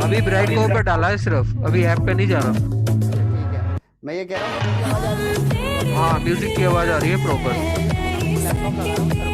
अभी ब्राइट को ऊपर डाला है सिर्फ, अभी ऐप पे नहीं जा रहा। अच्छा ठीक है, मैं ये कह रहा हूँ म्यूजिक की आवाज आ रही है। हाँ म्यूजिक की आवाज आ रही है प्रॉपर। लैपटॉप लगा रहा हूँ, रुको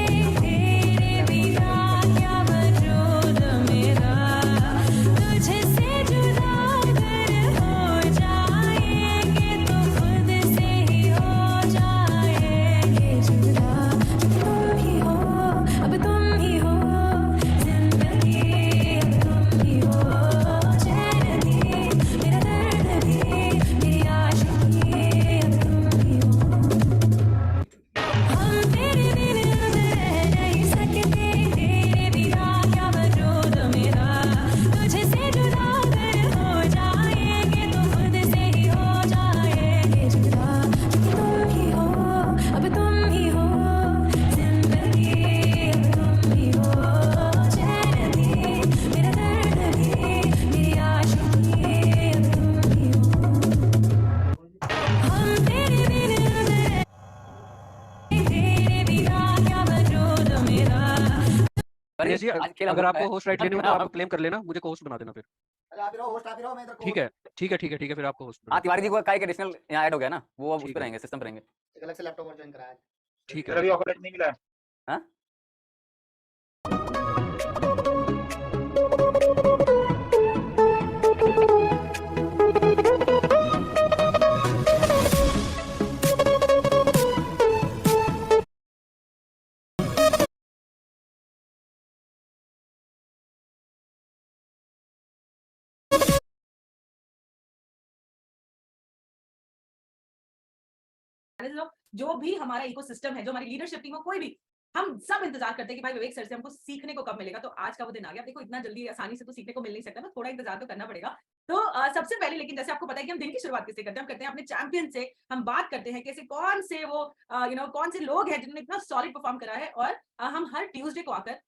मेरा दिनेश जी, अगर आपको होस्ट राइट लेने हो तो आप क्लेम कर लेना, मुझे को होस्ट बना देना फिर। आप ही रहो होस्ट, आप ही रहो, मैं इधर ठीक है ठीक है ठीक है ठीक है, फिर आपको होस्ट हाँ तिवारी जी को का एक एडिशनल यहाँ ऐड हो गया ना, वो अब उस ठीक पे है। रहेंगे, सिस्टम पे रहेंगे। एक अलग से लैपटॉप और ज्वाइन कराया है। ठीक मेरा है। भी ऑफर नहीं मिला है। हाँ जो भी हमारा इकोसिस्टम है, जो हमारी लीडरशिप टीम हो, कोई भी, हम सब इंतजार करते हैं कि भाई विवेक सर से हमको सीखने को कब मिलेगा। तो आज का वो दिन आ गया। देखो इतना जल्दी आसानी से तो सीखने को मिल नहीं सकता ना, थोड़ा इंतजार तो करना पड़ेगा। तो सबसे पहले लेकिन जैसे आपको पता है कि हम दिन की शुरुआत किससे करते हैं, हम करते हैं अपने चैंपियन से। हम बात करते हैं कैसे कौन से वो कौन से लोग हैं जिन्होंने इतना सॉलिड परफॉर्म करा है। और हम हर ट्यूसडे को आकर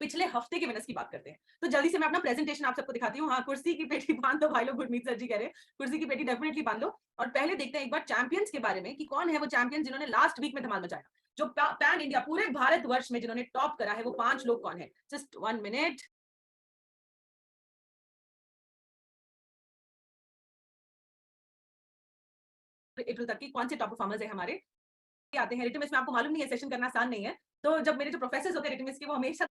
पिछले हफ्ते के विनर्स की बात करते हैं। तो जल्दी से मैं अपना प्रेजेंटेशन आप सबको दिखाती हूँ। हाँ कुर्सी की पेटी बांध दो भाई लोग, गुरमीत सर जी कह रहे हैं कुर्सी की पेटी डेफिनेटली बांध लो। और पहले देखते हैं एक बार चैंपियंस के बारे में कि कौन है वो चैंपियन जिन्होंने लास्ट वीक में धमाल मचाया, जो पैन इंडिया पूरे भारत वर्ष में जिन्होंने टॉप करा है। वो 5 लोग कौन है? Just 1 minute. अप्रैल तक की कौन से टॉप परफॉर्मर्स है हमारे आते हैं। रिटमिस में आपको मालूम नहीं है, सेशन करना आसान नहीं है। तो जब मेरे जो प्रोफेसर होते हैं रिटमिस के, वो हमेशा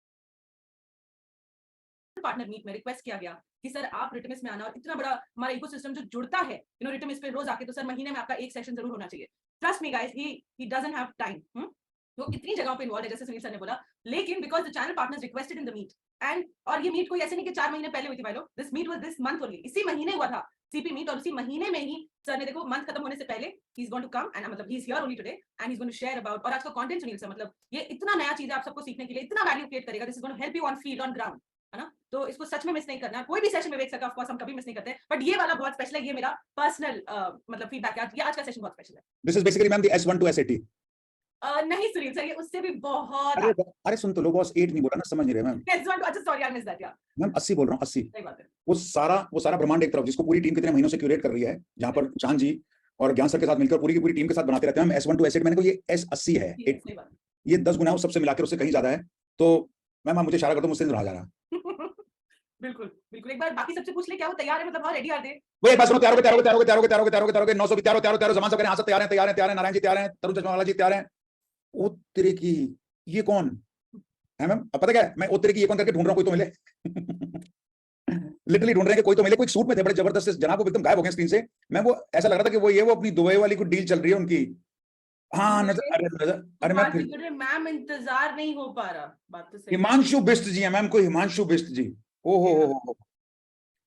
पार्टनर मीट में रिक्वेस्ट किया गया कि सर आप रिटमिस में आना, और इतना बड़ा हमारा इकोसिस्टम जो जुड़ता है रिटमिस पे रोज आके, तो सर महीने में आपका एक सेशन जरूर होना चाहिए। Trust me guys, he doesn't have time. वो इतनी जगहों पे इन्वॉल्व है, जैसे सुनील सर ने बोला, लेकिन because the channel partners requested in the meet end, और ये मीट कोई ऐसे नहीं कि 4 महीने पहले हुई थी भाई लोग, this meet was this month only, इसी महीने हुआ था सीपी मीट। और उसी महीने में ही सर ने, देखो मंथ खत्म होने से पहले he is going to come and मतलब he is here only today and he is going to share about. और आज का कंटेंट सुनील सर, मतलब ये इतना नया चीज है आप सबको सीखने के लिए, इतना वैल्यू क्रिएट करेगा, this is going to help you on field on ground, है ना। तो इसको सच में मिस नहीं करना। कोई भी सेशन में देख सका, ऑफ कोर्स हम कभी मिस नहीं करते, बट ये वाला बहुत स्पेशल है। ये मेरा पर्सनल मतलब फीडबैक है, ये आज का सेशन बहुत स्पेशल है। This is basically ma'am the S1 to SAT। नहीं सुनील सर, ये उससे भी बहुत अरे सुन तो लो बॉस, 8 नहीं बोला ना, समझ नहीं रहे मैम। अच्छा सॉरी आई मिस दैट यार। मैम 80 बोल रहा हूँ, 80। सही बात है। वो सारा ब्रह्मांड एक तरफ, जिसको पूरी टीम कितने महीनों से क्यूरेट कर रही है, जहां पर चांद जी और ज्ञान सर के साथ मिलकर पूरी की पूरी टीम के साथ बनाते रहते हैं। मैम S1 to SAT मैंने को ये S80 है, सही बात। ये 10 गुना सबसे मिलाकर उससे कहीं ज्यादा है। तो मैम आप मुझे इशारा कर दो, मुझसे रहा जा रहा। बिल्कुल बिल्कुल, एक बार बाकी सबसे पूछ ले क्या वो तैयार है, मतलब हाँ रेडी आर दे। वो एक बात सुनो, तैयार हो गए 900 भी तैयार हो, जमा कर तैयार हैं, नारायण जी तैयार हैं, तरुण चश्मा वाला जी तैयार हैं। ओ तेरे की, ये कौन है मैम? अब पता क्या है, मैं ओ तेरे की ये कौन करके ढूंढ रहा हूँ, कोई तो मिले। लिटरली ढूंढ रहे हैं कोई तो मिले। कोई सूट में थे बड़े जबरदस्त से जनाब, वो एकदम गायब हो गए स्क्रीन से। मैं वो ऐसा लग रहा था कि वो ये वो अपनी दुबई वाली को डील चल रही है उनकी। हाँ नजर, अरे मैं फिर मैम इंतजार नहीं हो पा रहा, बात तो सही। हिमांशु बिष्ट जी है मैम, कोई हिमांशु बिष्ट जी। ओहो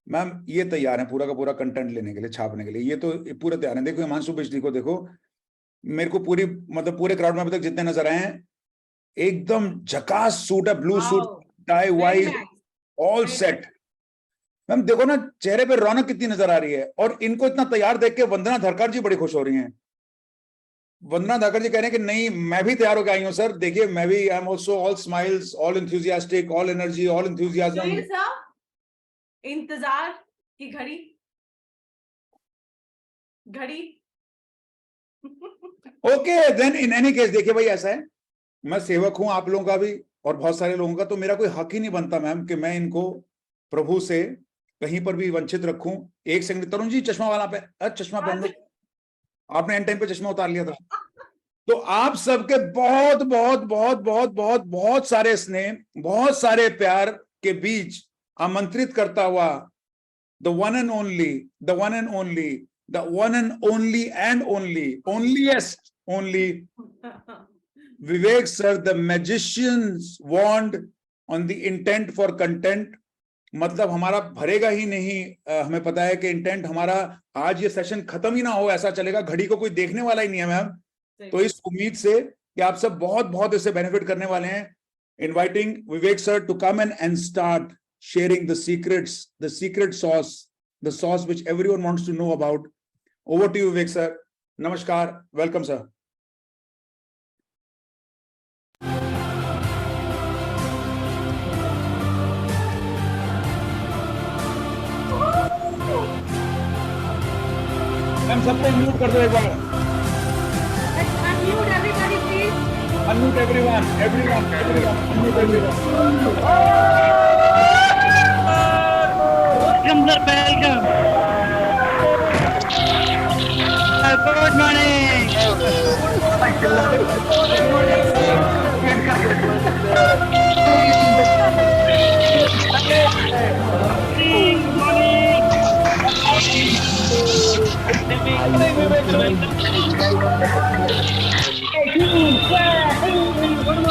मैम, ये तैयार है पूरा का पूरा कंटेंट लेने के लिए, छापने के लिए। ये तो पूरे तैयार है। देखो हिमांशु बिष्ट जी को देखो, मेरे को पूरी मतलब पूरे क्राउड में अभी तक जितने नजर आए हैं, एकदम झकास सूट है, blue suit, tie wise, all set. Ma'am देखो ना चेहरे पे रौनक कितनी नजर आ रही है। और इनको इतना तैयार देख के वंदना धरकर जी बड़ी खुश हो रही हैं। वंदना धरकर जी कह रहे हैं कि नहीं मैं भी तैयार होकर आई हूँ सर, देखिए मैं भी, I am also all smiles, all enthusiastic, all energy, all enthusiasm. इंतजार की घड़ी okay then in any case, देखिए भाई ऐसा है, मैं सेवक हूं आप लोगों का भी और बहुत सारे लोगों का, तो मेरा कोई हक ही नहीं बनता मैम कि मैं इनको प्रभु से कहीं पर भी वंचित रखूं। एक सेकंड, तरुण जी चश्मा वाला पे, चश्मा पहन लो, आपने एन टाइम पे चश्मा उतार लिया था। तो आप सबके बहुत बहुत बहुत बहुत बहुत बहुत सारे स्नेह, बहुत सारे प्यार के बीच आमंत्रित करता हुआ the one and only, the one and only, the one and only and onlyest only Vivek sir, the magician's wand on the intent for content। मतलब हमारा भरेगा ही नहीं, हमें पता है कि इंटेंट हमारा आज ये सेशन खत्म ही ना हो ऐसा चलेगा, घड़ी को कोई देखने वाला ही नहीं है मैम। तो इस उम्मीद से कि आप सब बहुत बहुत इससे बेनिफिट करने वाले हैं, inviting Vivek sir to come and start sharing the secrets, the secret sauce, the sauce which everyone wants to know about. Over to you, Vivek sir. Namaskar. Welcome, sir. हम सबको म्यूट कर दो एक बार। Unmute everybody, please. Unmute everyone. Unmute everyone. Welcome, sir. Welcome. Good morning.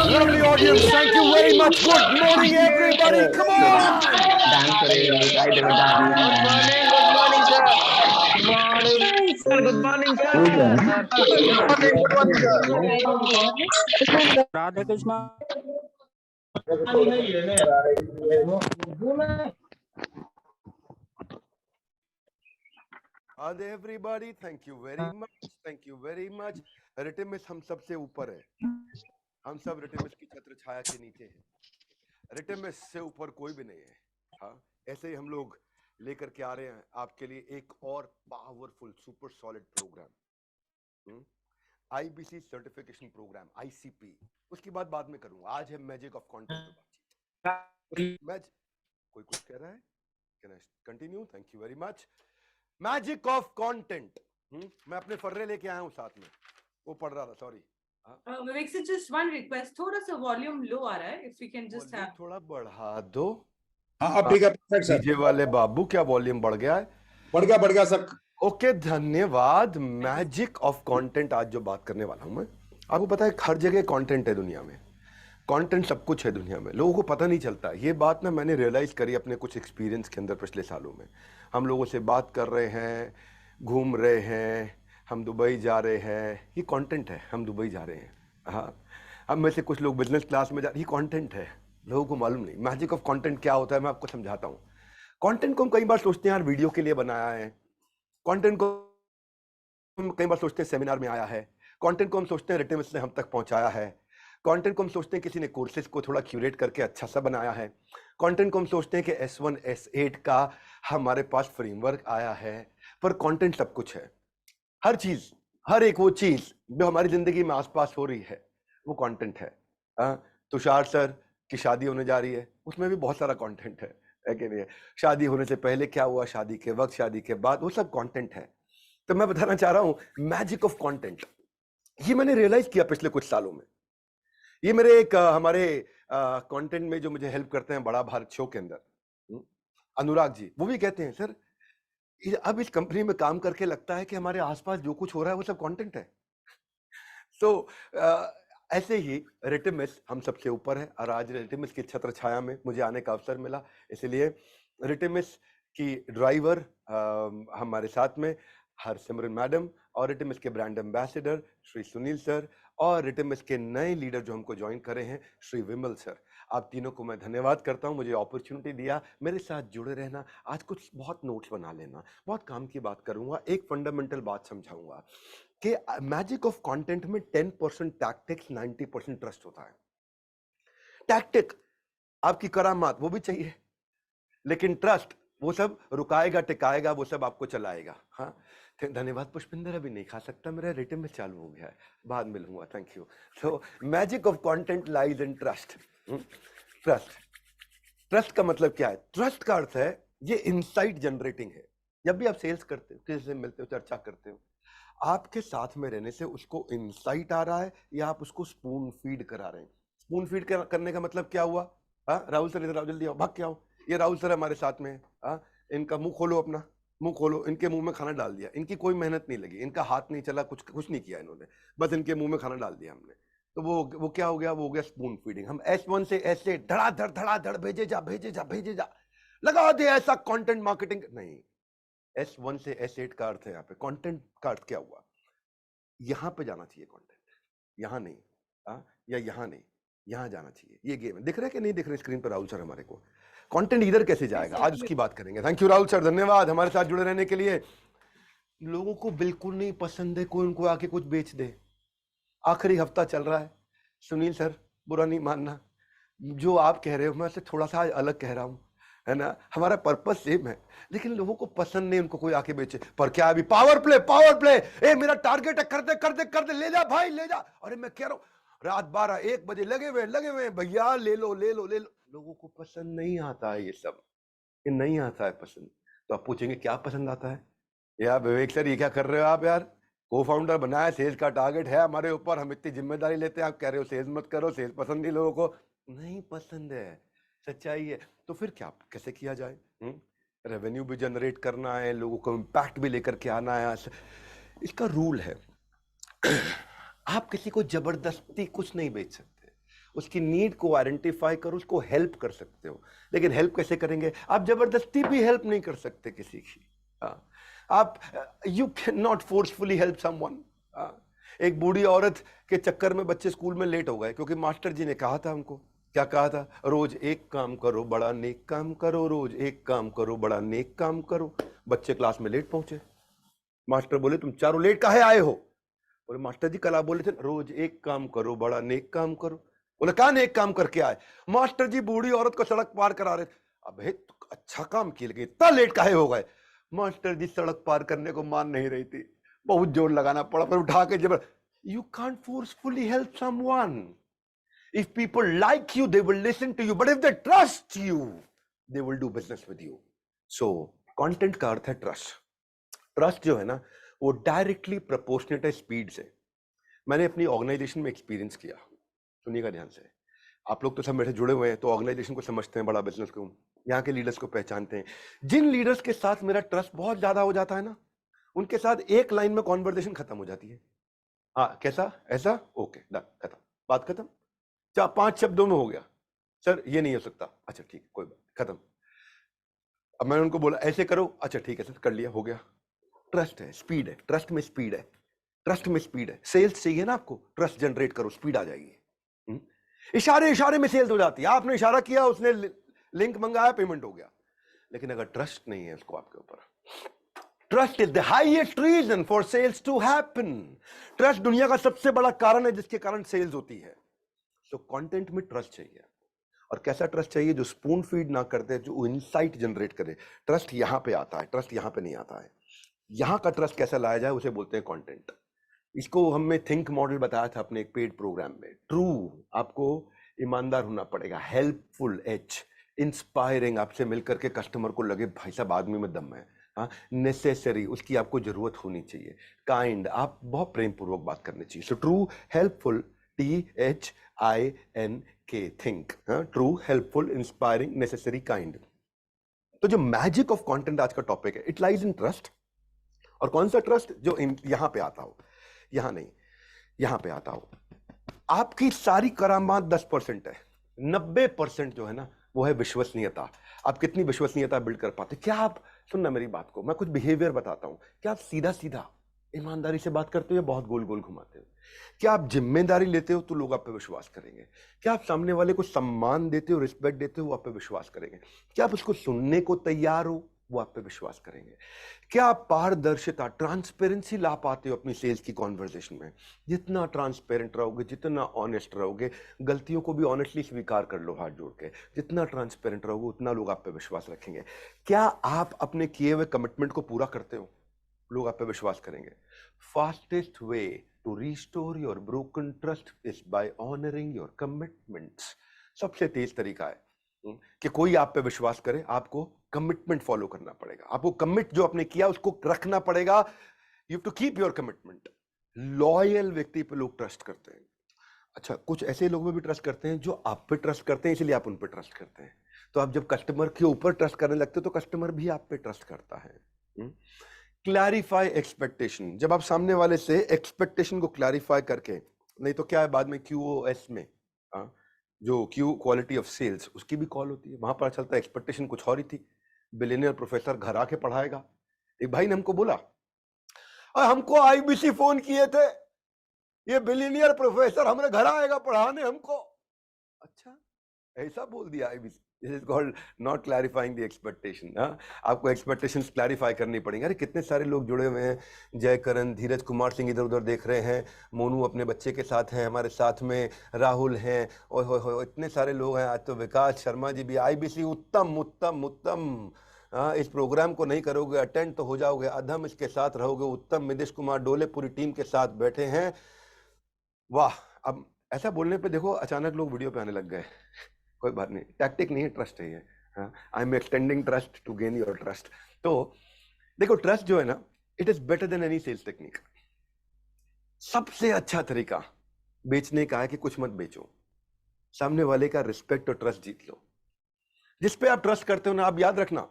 Lovely audience, thank you very much. Good morning, everybody. Come on. Good morning, sir. Radhe Krishna. Adhe everybody, thank you very much. Thank you very much. रिटिमिस हम सबसे ऊपर है, हम सब रिटिमिस की छत्र छाया के नीचे हैं। रिटिमिस से ऊपर कोई भी नहीं है। हाँ, ऐसे ही हम लोग लेकर के आ रहे हैं आपके लिए एक और powerful super solid programme, IBC certification programme, ICP. उसकी बात बाद में करूंगा, आज है मैजिक ऑफ कंटेंट पे बातचीत। कोई कुछ कह रहा है? Can I continue? Thank you very much. Magic of content, मैं अपने फर्रे लेके आया हूं साथ में, वो पढ़ रहा था, sorry. Vivek sir, just one request, थोड़ा सा वॉल्यूम लो आ रहा है, if we can just have थोड़ा बढ़ा दो। हाँ अब ठीक है, परफेक्ट सर। डीजे वाले बाबू, क्या वॉल्यूम बढ़ गया है? बढ़ गया सर। ओके, धन्यवाद। मैजिक ऑफ कंटेंट आज जो बात करने वाला हूं मैं, आपको पता है हर जगह कंटेंट है दुनिया में, कंटेंट सब कुछ है दुनिया में, लोगों को पता नहीं चलता। ये बात ना मैंने रियलाइज करी अपने कुछ एक्सपीरियंस के अंदर पिछले सालों में। हम लोगों से बात कर रहे हैं, घूम रहे हैं, हम दुबई जा रहे हैं, ये कंटेंट है। हम दुबई जा रहे हैं, हाँ। अब में से कुछ लोग बिजनेस क्लास में जा रहे हैं, ये कंटेंट है, लोगों को मालूम नहीं। मैजिक ऑफ कंटेंट क्या होता है मैं आपको समझाता हूँ। कंटेंट को हम कई बार सोचते हैं यार वीडियो के लिए बनाया है, कंटेंट को हम कई बार सोचते हैं सेमिनार में आया है, कंटेंट को हम सोचते हैं रिटिमिस ने हम तक पहुंचाया है, कंटेंट को हम सोचते हैं किसी ने कोर्सेज को थोड़ा क्यूरेट करके अच्छा सा बनाया है, कंटेंट को हम सोचते हैं कि S1 S8 का हमारे पास फ्रेमवर्क आया है। पर कंटेंट सब कुछ है, हर चीज, हर एक वो चीज जो हमारी जिंदगी में आसपास हो रही है वो कंटेंट है। तुषार सर की शादी होने जा रही है, उसमें भी बहुत सारा कंटेंट है कि नहीं है? शादी होने से पहले क्या हुआ, शादी के वक्त, शादी के बाद, वो सब कंटेंट है। तो मैं बताना चाह रहा हूं मैजिक ऑफ कंटेंट, ये मैंने रियलाइज किया पिछले कुछ सालों में। ये मेरे एक हमारे कंटेंट में जो मुझे हेल्प करते हैं बड़ा भारत शो के अंदर, अनुराग जी, वो भी कहते हैं सर अब इस कंपनी में काम करके लगता है कि हमारे आसपास जो कुछ हो रहा है वो सब कंटेंट है। सो ऐसे ही रिटिमिस हम सबसे ऊपर है, और आज रिटिमिस की छत्र छाया में मुझे आने का अवसर मिला, इसलिए रिटिमिस की ड्राइवर हमारे साथ में हरसिमरन मैडम, और रिटिमिस के brand ambassador Shri Sunil sir, और रिटिमिस के नए लीडर जो हमको ज्वाइन करे हैं श्री विमल सर। आप तीनों को मैं धन्यवाद करता हूं, मुझे अपॉर्चुनिटी दिया, मेरे साथ जुड़े रहना। आज कुछ बहुत नोट्स बना लेना, बहुत काम की बात करूंगा, एक फंडामेंटल बात समझाऊंगा कि मैजिक ऑफ कंटेंट में 10% टैक्टिक्स, 90% ट्रस्ट होता है। टैक्टिक आपकी करामात वो भी चाहिए, लेकिन ट्रस्ट वो सब रुकाएगा टिकाएगा, वो सब आपको चलाएगा। हाँ, धन्यवाद पुष्पिंदर, अभी नहीं खा सकता, मेरा रिटर्न में चालू हो गया है, बाद में लूंगा, thank you. So magic of content lies in trust. Trust का मतलब क्या है? ट्रस्ट का अर्थ है ये इनसाइट जनरेटिंग है। जब भी आप सेल्स करते हो, किसी से मिलते हो, चर्चा करते हो, आपके साथ में रहने से उसको इनसाइट आ रहा है या आप उसको स्पून फीड करा रहे हैं। स्पून फीड करने का मतलब क्या हुआ? हाँ, राहुल सर इधर आओ, जल्दी आओ, भाग के आओ। ये राहुल सर हमारे साथ में है। हाँ, इनका मुंह खोलो, अपना मुंह खोलो। इनके मुंह में खाना डाल दिया, इनकी कोई मेहनत नहीं लगी, इनका हाथ नहीं चला, कुछ नहीं किया इन्होंने, बस इनके मुंह में खाना डाल दिया हमने। तो वो क्या हो गया? वो हो गया स्पून फीडिंग। हम S1 से ऐसे धड़ाधड़ भेजे जा, लगा दे ऐसा कंटेंट मार्केटिंग। नहीं, S1 से S8 का अर्थ है यहाँ पे कंटेंट का अर्थ क्या हुआ? यहाँ पे जाना चाहिए कंटेंट, यहाँ नहीं। या यहाँ नहीं, यहाँ जाना चाहिए। ये गेम है। दिख रहा है कि नहीं दिख रहा है स्क्रीन पर राहुल सर हमारे को? कंटेंट इधर कैसे जाएगा, आज उसकी बात करेंगे। थैंक यू राहुल सर, धन्यवाद हमारे साथ जुड़े रहने के लिए। लोगों को बिल्कुल नहीं पसंद है कोई उनको आके कुछ बेच दे। आखिरी हफ्ता चल रहा है। सुनील सर, बुरा नहीं मानना, जो आप कह रहे हो मैं उससे थोड़ा सा अलग कह रहा हूँ, है ना। हमारा पर्पस सेम है, लेकिन लोगों को पसंद नहीं उनको कोई आके बेचे। पर क्या अभी पावर प्ले, ए मेरा टारगेट है, कर दे, ले जा भाई ले जा। अरे मैं कह रहा हूँ रात 12-1 बजे लगे हुए भैया, ले लो। लोगों को पसंद नहीं आता है ये सब, ये नहीं आता है पसंद। तो आप पूछेंगे क्या पसंद आता है? यार विवेक सर ये क्या कर रहे हो आप यार? को फाउंडर बनाया, सेल्स का टारगेट है हमारे ऊपर, हम इतनी जिम्मेदारी लेते हैं, आप कह रहे हो सेल्स मत करो, सेल्स पसंद नहीं, लोगों को नहीं पसंद है, सच्चाई है। तो फिर क्या कैसे किया जाए? रेवेन्यू भी जनरेट करना है, लोगों को इम्पैक्ट भी लेकर के आना है। इसका रूल है आप किसी को जबरदस्ती कुछ नहीं बेच सकते। उसकी नीड को आइडेंटिफाई करो, उसको हेल्प कर सकते हो, लेकिन हेल्प कैसे करेंगे? आप जबरदस्ती भी हेल्प नहीं कर सकते किसी की। आप you can not forcefully help someone. एक बूढ़ी औरत के चक्कर में बच्चे स्कूल में लेट हो गए क्योंकि मास्टर जी ने कहा था उनको, क्या कहा था? रोज एक काम करो, बड़ा नेक काम करो, रोज एक काम करो, बड़ा नेक काम करो। बच्चे क्लास में लेट पहुंचे। मास्टर बोले तुम चारों लेट काहे आए हो? बोले मास्टर जी कल आप बोले थे रोज एक काम करो, बड़ा नेक काम करो। बोले कहाँ नेक काम करके आए? मास्टर जी बूढ़ी औरत को सड़क पार करा रहे थे। अबे तो अच्छा काम किया, लेकिन इतना लेट काहे हो गए? मास्टर जी सड़क पार करने को मान नहीं रही थी, बहुत जोर लगाना पड़ा, पर उठा के जबर। You can't forcefully help someone. If people like you, they will listen to you. But if they trust you, they will do business with you. So, content का अर्थ है trust. Trust जो है ना, वो डायरेक्टली प्रोपोर्शनेट है speed से। मैंने अपनी ऑर्गेनाइजेशन में एक्सपीरियंस किया, सुनिएगा ध्यान से। आप लोग तो सब मेरे जुड़े हुए हैं, तो ऑर्गेनाइजेशन को समझते हैं, बड़ा बिजनेस को, यहाँ के लीडर्स को पहचानते हैं। जिन लीडर्स के साथ मेरा ट्रस्ट बहुत ज्यादा हो जाता है ना, उनके साथ एक लाइन में कॉन्वर्सेशन खत्म हो जाती है। हाँ कैसा, ऐसा, ओके डन, खत्म, बात खत्म। 4-5 शब्दों में हो गया। सर ये नहीं हो सकता, अच्छा ठीक, कोई बात, खत्म। अब मैंने उनको बोला ऐसे करो, अच्छा ठीक है सर, कर लिया, हो गया। ट्रस्ट है, स्पीड है, ट्रस्ट में स्पीड है, ट्रस्ट में स्पीड है। सेल्स चाहिए ना आपको, ट्रस्ट जनरेट करो, स्पीड आ जाएगी। इशारे में सेल्स हो जाती है। आपने इशारा किया, उसने लिंक मंगाया, पेमेंट हो गया। लेकिन अगर ट्रस्ट नहीं है उसको आपके ऊपर, trust is the highest reason for sales to happen. Trust दुनिया का सबसे बड़ा कारण है जिसके कारण सेल्स होती है। तो कंटेंट में ट्रस्ट चाहिए, और कैसा ट्रस्ट चाहिए? जो स्पून फीड ना करते, जो इनसाइट जनरेट करे। ट्रस्ट यहां पे आता है, ट्रस्ट यहां पे नहीं आता है। यहां का ट्रस्ट कैसा लाया जाए उसे बोलते हैं कंटेंट। इसको हमने थिंक मॉडल बताया था अपने एक पेड प्रोग्राम में। ट्रू, आपको ईमानदार होना पड़ेगा, हेल्पफुल H, इंस्पायरिंग, आपसे मिलकर के कस्टमर को लगे भाई साहब आदमी में दम है। हाँ, नेसेसरी, उसकी आपको जरूरत होनी चाहिए। काइंड, आप बहुत प्रेम पूर्वक बात करनी चाहिए। So true, helpful, THINK, think, true, helpful, inspiring, necessary, kind. तो जो मैजिक ऑफ कंटेंट आज का टॉपिक है, इट लाइज इन ट्रस्ट। और कौन सा ट्रस्ट? जो यहां पे आता हो, यहां नहीं, यहां पे आता हो। आपकी सारी करामात 10% है, 90% जो है ना वो है विश्वसनीयता। आप कितनी विश्वसनीयता बिल्ड कर पाते? क्या आप, सुनना मेरी बात को, मैं कुछ बिहेवियर बताता हूं, क्या आप सीधा सीधा ईमानदारी से बात करते हो या बहुत गोल गोल घुमाते हो? क्या आप जिम्मेदारी लेते हो तो लोग आप पे विश्वास करेंगे? क्या आप सामने वाले को सम्मान देते हो, रिस्पेक्ट देते हो, वो आप पे विश्वास करेंगे? क्या आप उसको सुनने को तैयार हो, वो आप पे विश्वास करेंगे? क्या आप पारदर्शिता, ट्रांसपेरेंसी ला पाते हो अपनी सेल्स की कॉन्वर्सेशन में? जितना ट्रांसपेरेंट रहोगे, जितना ऑनेस्ट रहोगे, गलतियों को भी ऑनेस्टली स्वीकार कर लो हाथ जोड़ के, जितना ट्रांसपेरेंट रहोगे उतना लोग आप पे विश्वास रखेंगे। क्या आप अपने किए हुए कमिटमेंट को पूरा करते हो? लोग आप पे विश्वास करेंगे। Fastest way to restore your broken trust is by honouring your commitments. सबसे तेज तरीका है कि कोई आप पे विश्वास करे, आपको कमिटमेंट फॉलो करना पड़ेगा। आपको कमिट जो आपने किया उसको रखना पड़ेगा। You have to keep your commitment. Loyal व्यक्ति पे लोग ट्रस्ट करते हैं। अच्छा, कुछ ऐसे लोग भी ट्रस्ट करते हैं जो आप पे ट्रस्ट करते हैं, इसलिए आप उन पे ट्रस्ट करते हैं। तो आप जब कस्टमर के ऊपर ट्रस्ट करने लगते हो तो कस्टमर भी आप पे ट्रस्ट करता है। Clarify expectation. जब आप सामने वाले से एक्सपेक्टेशन को क्लैरिफाई करके, नहीं तो क्या है बाद में QoS में जो Q क्वालिटी ऑफ सेल्स उसकी भी कॉल होती है, वहां पर चलता है एक्सपेक्टेशन कुछ और ही थी। बिलियनियर प्रोफेसर घर आके पढ़ाएगा। एक भाई ने हमको बोला, हमको IBC फोन किए थे, ये बिलियनियर प्रोफेसर हमारे घर आएगा पढ़ाने हमको। अच्छा, ऐसा बोल दिया IBC। This is called not clarifying the expectation. आपको एक्सपेक्टेशंस क्लैरिफाई करनी पड़ेंगे। अरे कितने सारे लोग जुड़े हुए हैं, जयकरण, धीरज कुमार सिंह इधर उधर देख रहे हैं, मोनू अपने बच्चे के साथ हैं, हमारे साथ में राहुल हैं, ओए होए होए इतने सारे लोग हैं। आज तो विकास शर्मा जी भी। IBC उत्तम उत्तम उत्तम। इस प्रोग्राम को नहीं करोगे अटेंड तो हो जाओगे अधम, इसके साथ रहोगे उत्तम। निदेश कुमार डोले पूरी टीम के साथ बैठे हैं। वाह। अब ऐसा बोलने पे देखो अचानक लोग वीडियो पे आने लग गए। कोई बात नहीं, टैक्टिक नहीं है, ट्रस्ट है ये। I am extending trust to gain your trust. तो देखो, ट्रस्ट जो है ना, it is better than any sales technique. सबसे अच्छा तरीका बेचने का है कि कुछ मत बेचो, सामने वाले का रिस्पेक्ट और ट्रस्ट जीत लो। जिस पे आप ट्रस्ट करते हो ना, आप याद रखना।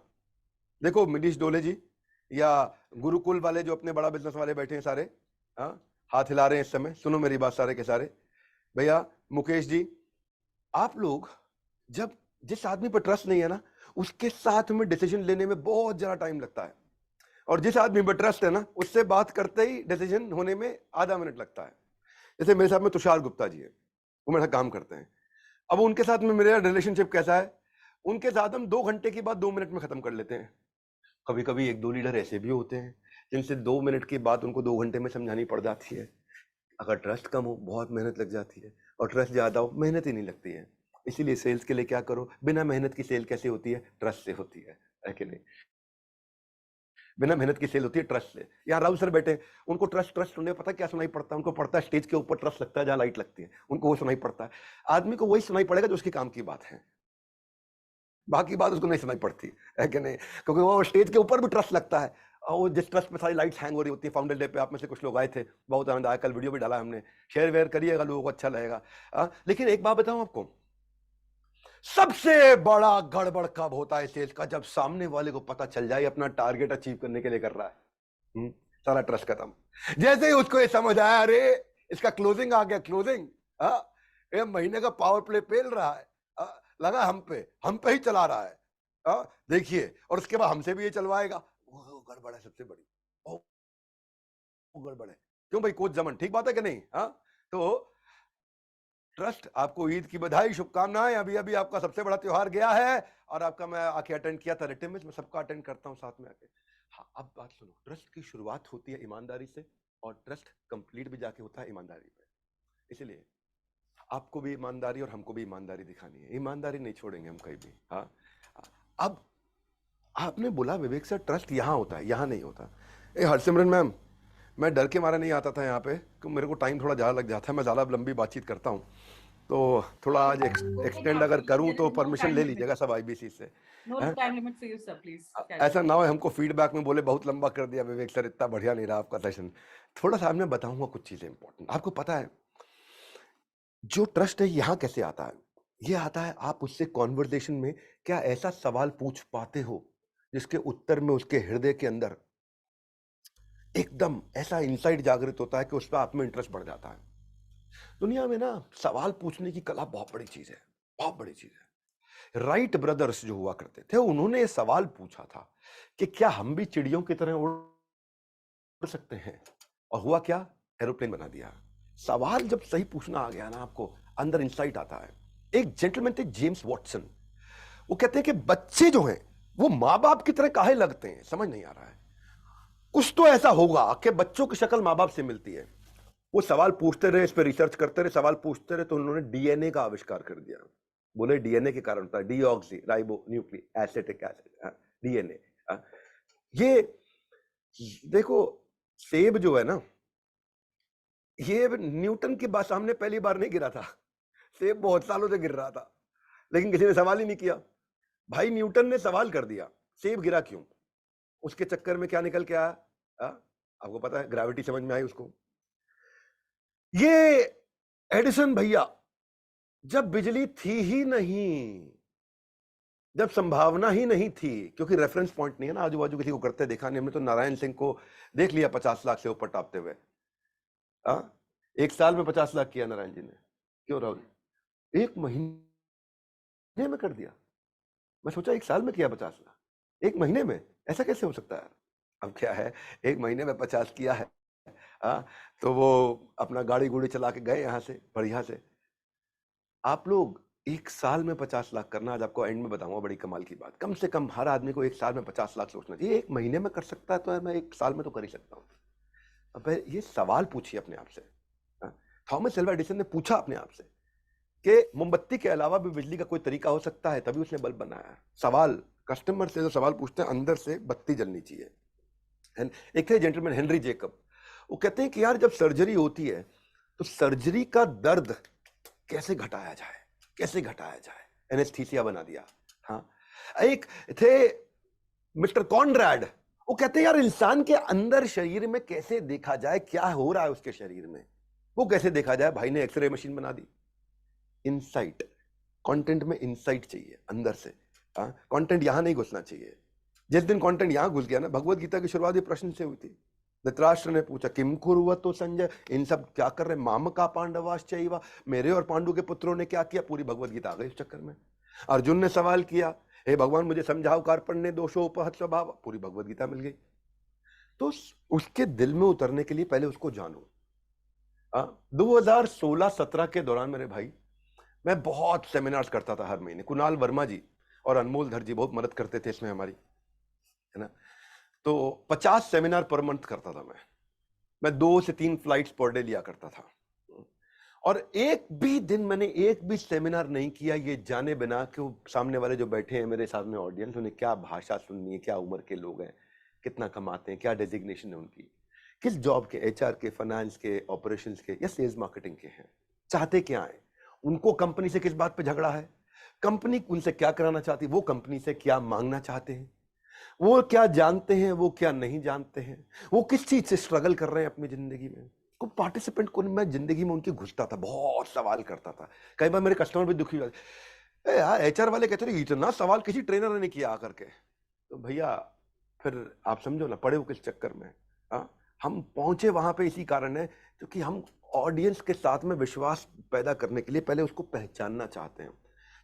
देखो मनीष डोले जी या गुरुकुल वाले जो अपने बड़ा बिजनेस वाले बैठे हैं सारे, हाथ हिला रहे हैं इस समय, सुनो मेरी बात सारे के सारे। भैया मुकेश जी, आप लोग जब जिस आदमी पर ट्रस्ट नहीं है ना, उसके साथ में डिसीजन लेने में बहुत ज्यादा टाइम लगता है, और जिस आदमी पर ट्रस्ट है ना, उससे बात करते ही डिसीजन होने में आधा मिनट लगता है। जैसे मेरे साथ में तुषार गुप्ता जी है, वो मेरा काम करते हैं। अब उनके साथ में मेरा रिलेशनशिप कैसा है, उनके साथ हम 2 घंटे की बात 2 मिनट में खत्म कर लेते हैं। कभी कभी 1-2 लीडर ऐसे भी होते हैं जिनसे 2 मिनट की बात उनको 2 घंटे में समझानी पड़ जाती है। अगर ट्रस्ट कम हो बहुत मेहनत लग जाती है, और ट्रस्ट ज्यादा हो मेहनत ही नहीं लगती है। इसीलिए सेल्स के लिए क्या करो, बिना मेहनत की सेल कैसे होती है, ट्रस्ट से होती है कि नहीं? बिना मेहनत की सेल होती है ट्रस्ट से। यहाँ राहुल सर बैठे, उनको ट्रस्ट उन्हें पता क्या सुनाई पड़ता है, उनको पड़ता है स्टेज के ऊपर ट्रस्ट लगता है जहाँ लाइट लगती है, उनको वो सुनाई पड़ता है। आदमी को वही सुनाई पड़ेगा जो उसके काम की बात है, बाकी बात उसको नहीं सुनाई पड़ती है कि नहीं? क्योंकि वो स्टेज के ऊपर भी ट्रस्ट लगता है, और वो जिस ट्रस्ट पे सारी लाइट्स हैंग हो रही होती है। फाउंडर डे पे आप में से कुछ लोग आए थे, बहुत आनंद आया, कल वीडियो भी डाला हमने, शेयर वेयर करिएगा, लोगों को अच्छा लगेगा। लेकिन एक बात बताऊं आपको, सबसे बड़ा गड़बड़ कब होता है सेल्स का, जब सामने वाले को पता चल जाए अपना टारगेट अचीव करने के लिए कर रहा है, सारा ट्रस्ट खत्म। जैसे ही उसको ये समझ आया, अरे इसका क्लोजिंग आ गया, क्लोजिंग, ये महीने का पावर प्ले पेल रहा है, लगा हम पे ही चला रहा है, देखिए, और उसके बाद हमसे भी ये चलवाएगा। वो गड़बड़ है सबसे बड़ी, वो गड़बड़ है। क्यों भाई कोच जमन, ठीक बात है कि नहीं? तो ट्रस्ट। आपको ईद की बधाई, शुभकामनाएं। अभी अभी आपका सबसे बड़ा त्योहार गया है, और आपका मैं आके अटेंड किया था रिटेन में, मैं सबका अटेंड करता हूँ साथ में आके। हाँ, अब बात सुनो, ट्रस्ट की शुरुआत होती है ईमानदारी से, और ट्रस्ट कंप्लीट भी जाके होता है ईमानदारी पे। इसलिए आपको भी ईमानदारी और हमको भी ईमानदारी दिखानी है, ईमानदारी नहीं छोड़ेंगे हम कहीं भी। हाँ, अब आपने बोला विवेक सर ट्रस्ट यहाँ होता है, यहाँ नहीं होता। हरसिमरन मैम, मैं डर के मारे नहीं आता था यहाँ पे, क्योंकि मेरे को टाइम थोड़ा ज़्यादा लग जाता है, मैं ज़्यादा लंबी बातचीत करता हूँ, तो थोड़ा आज एक्सटेंड अगर करूँ तो परमिशन ले लीजिएगा सब IBC से। ऐसा ना हो हमको फीडबैक में बोले बहुत लंबा कर दिया विवेक सर, इतना बढ़िया नहीं रहा आपका सेशन। थोड़ा सा मैं बताऊंगा कुछ चीज़ें इंपॉर्टेंट। आपको पता है जो ट्रस्ट है यहाँ कैसे आता है? ये आता है आप उससे कॉन्वर्सेशन में क्या ऐसा सवाल पूछ पाते हो जिसके उत्तर में उसके हृदय के अंदर एकदम ऐसा इंसाइट जागृत होता है कि उस पर आप में इंटरेस्ट बढ़ जाता है। दुनिया में ना सवाल पूछने की कला बहुत बड़ी चीज है, बहुत बड़ी चीज है। राइट ब्रदर्स जो हुआ करते थे, उन्होंने ये सवाल पूछा था कि क्या हम भी चिड़ियों की तरह उड़ सकते हैं, और हुआ क्या, एरोप्लेन बना दिया। सवाल जब सही पूछना आ गया ना, आपको अंदर इंसाइट आता है। एक जेंटलमैन थे जेम्स वॉटसन, वो कहते हैं कि बच्चे जो हैं वो माँ बाप की तरह काहे लगते हैं, समझ नहीं आ रहा है। कुछ तो ऐसा होगा कि बच्चों की शक्ल माँ बाप से मिलती है। वो सवाल पूछते रहे, इस पर रिसर्च करते रहे, सवाल पूछते रहे, तो उन्होंने DNA का आविष्कार कर दिया। बोले DNA के कारण होता है deoxy ribo nucleic acetic acid, DNA। ये देखो, सेब जो है ना, ये न्यूटन के बाद सामने पहली बार नहीं गिरा था, सेब बहुत सालों से गिर रहा था, लेकिन किसी ने सवाल ही नहीं किया। भाई न्यूटन ने सवाल कर दिया, सेब गिरा क्यों, उसके चक्कर में क्या निकल के आया, आपको पता है, ग्रेविटी समझ में आई उसको। ये एडिसन भैया, जब बिजली थी ही नहीं, जब संभावना ही नहीं थी, क्योंकि रेफरेंस पॉइंट नहीं है ना, आजू बाजू किसी को करते देखा नहीं हमने, तो नारायण सिंह को देख लिया 50 लाख से ऊपर टापते हुए। एक साल में 50 लाख किया नारायण जी ने, क्यों राहुल, एक महीने में कर दिया। मैं सोचा एक साल में किया 50 लाख, एक महीने में, ऐसा कैसे हो सकता है। अब क्या है, एक महीने में 50 किया है, तो वो अपना गाड़ी गुड़ी चला के गए यहां से, बढ़िया से। आप लोग एक साल में 50 लाख करना, आज आपको एंड में बताऊंगा बड़ी कमाल की बात। कम से कम हर आदमी को एक साल में 50 लाख सोचना चाहिए। एक महीने में कर सकता है तो मैं एक साल में तो कर ही सकता हूँ। अब ये सवाल पूछिए अपने आप से। थॉमस एल्वा एडिसन ने पूछा अपने आप से कि मोमबत्ती के अलावा भी बिजली का कोई तरीका हो सकता है, तभी उसने बल्ब बनाया। सवाल कस्टमर से जो सवाल पूछते हैं, अंदर से बत्ती जलनी चाहिए। एक थे जेंटलमैन हेनरी जेकब, वो कहते हैं कि यार जब सर्जरी होती है तो सर्जरी का दर्द कैसे घटाया जाए, कैसे घटाया जाए, एनेस्थीसिया बना दिया। हाँ, एक थे मिस्टर कॉनराड, वो कहते हैं यार इंसान के अंदर शरीर में कैसे देखा जाए क्या हो रहा है उसके शरीर में, वो कैसे देखा जाए। भाई ने एक्सरे मशीन बना दी। इनसाइट, कंटेंट में इनसाइट चाहिए अंदर से। कंटेंट यहां नहीं घुसना चाहिए। जिस दिन कंटेंट यहां घुस गया ना, भगवत गीता की शुरुआत ये प्रश्न से हुई थी। धृतराष्ट्र ने पूछा किम कुर्वतो संजय, इन सब क्या कर रहे, माम का पांडवाश्चैव, मेरे और पांडु के पुत्रों ने क्या किया। पूरी भगवत गीता आ गई इस चक्कर में। अर्जुन ने सवाल किया, हे भगवान मुझे समझाओ, कार्पण्य दोषोपहत स्वभाव, पूरी भगवत गीता मिल गई। तो उसके दिल में उतरने के लिए पहले उसको जानो। 2016-17 के दौरान मेरे भाई, मैं बहुत सेमिनार्स करता था हर महीने। कुणाल वर्मा जी और अनमोल धर जी बहुत मदद करते थे इसमें हमारी, है ना। तो 50 सेमिनार पर मंथ करता था मैं 2 से 3 फ्लाइट्स पर डे लिया करता था। और एक भी दिन मैंने एक भी सेमिनार नहीं किया ये जाने बिना कि वो सामने वाले जो बैठे हैं मेरे सामने ऑडियंस, उन्हें क्या भाषा सुननी है, क्या उम्र के लोग हैं, कितना कमाते हैं, क्या डेजिग्नेशन है उनकी, किस जॉब के, एचआर के, फाइनेंस के, ऑपरेशंस के या सेल्स मार्केटिंग के हैं, चाहते क्या है, उनको कंपनी से किस बात पे झगड़ा है, कंपनी उनसे क्या कराना चाहती है, वो कंपनी से क्या मांगना चाहते हैं, वो क्या जानते हैं, वो क्या नहीं जानते हैं, वो किस चीज से स्ट्रगल कर रहे हैं अपनी जिंदगी में। को पार्टिसिपेंट को मैं जिंदगी में उनकी घुसता था, बहुत सवाल करता था। कई बार मेरे कस्टमर भी दुखी हो जाते, यार एचआर वाले कहते रहे इतना सवाल किसी ट्रेनर ने किया आकर के। तो भैया फिर आप समझो ना, पड़े हो किस चक्कर में। हम पहुंचे वहां पे इसी कारण है क्योंकि हम ऑडियंस के साथ में विश्वास पैदा करने के लिए पहले उसको पहचानना चाहते हैं।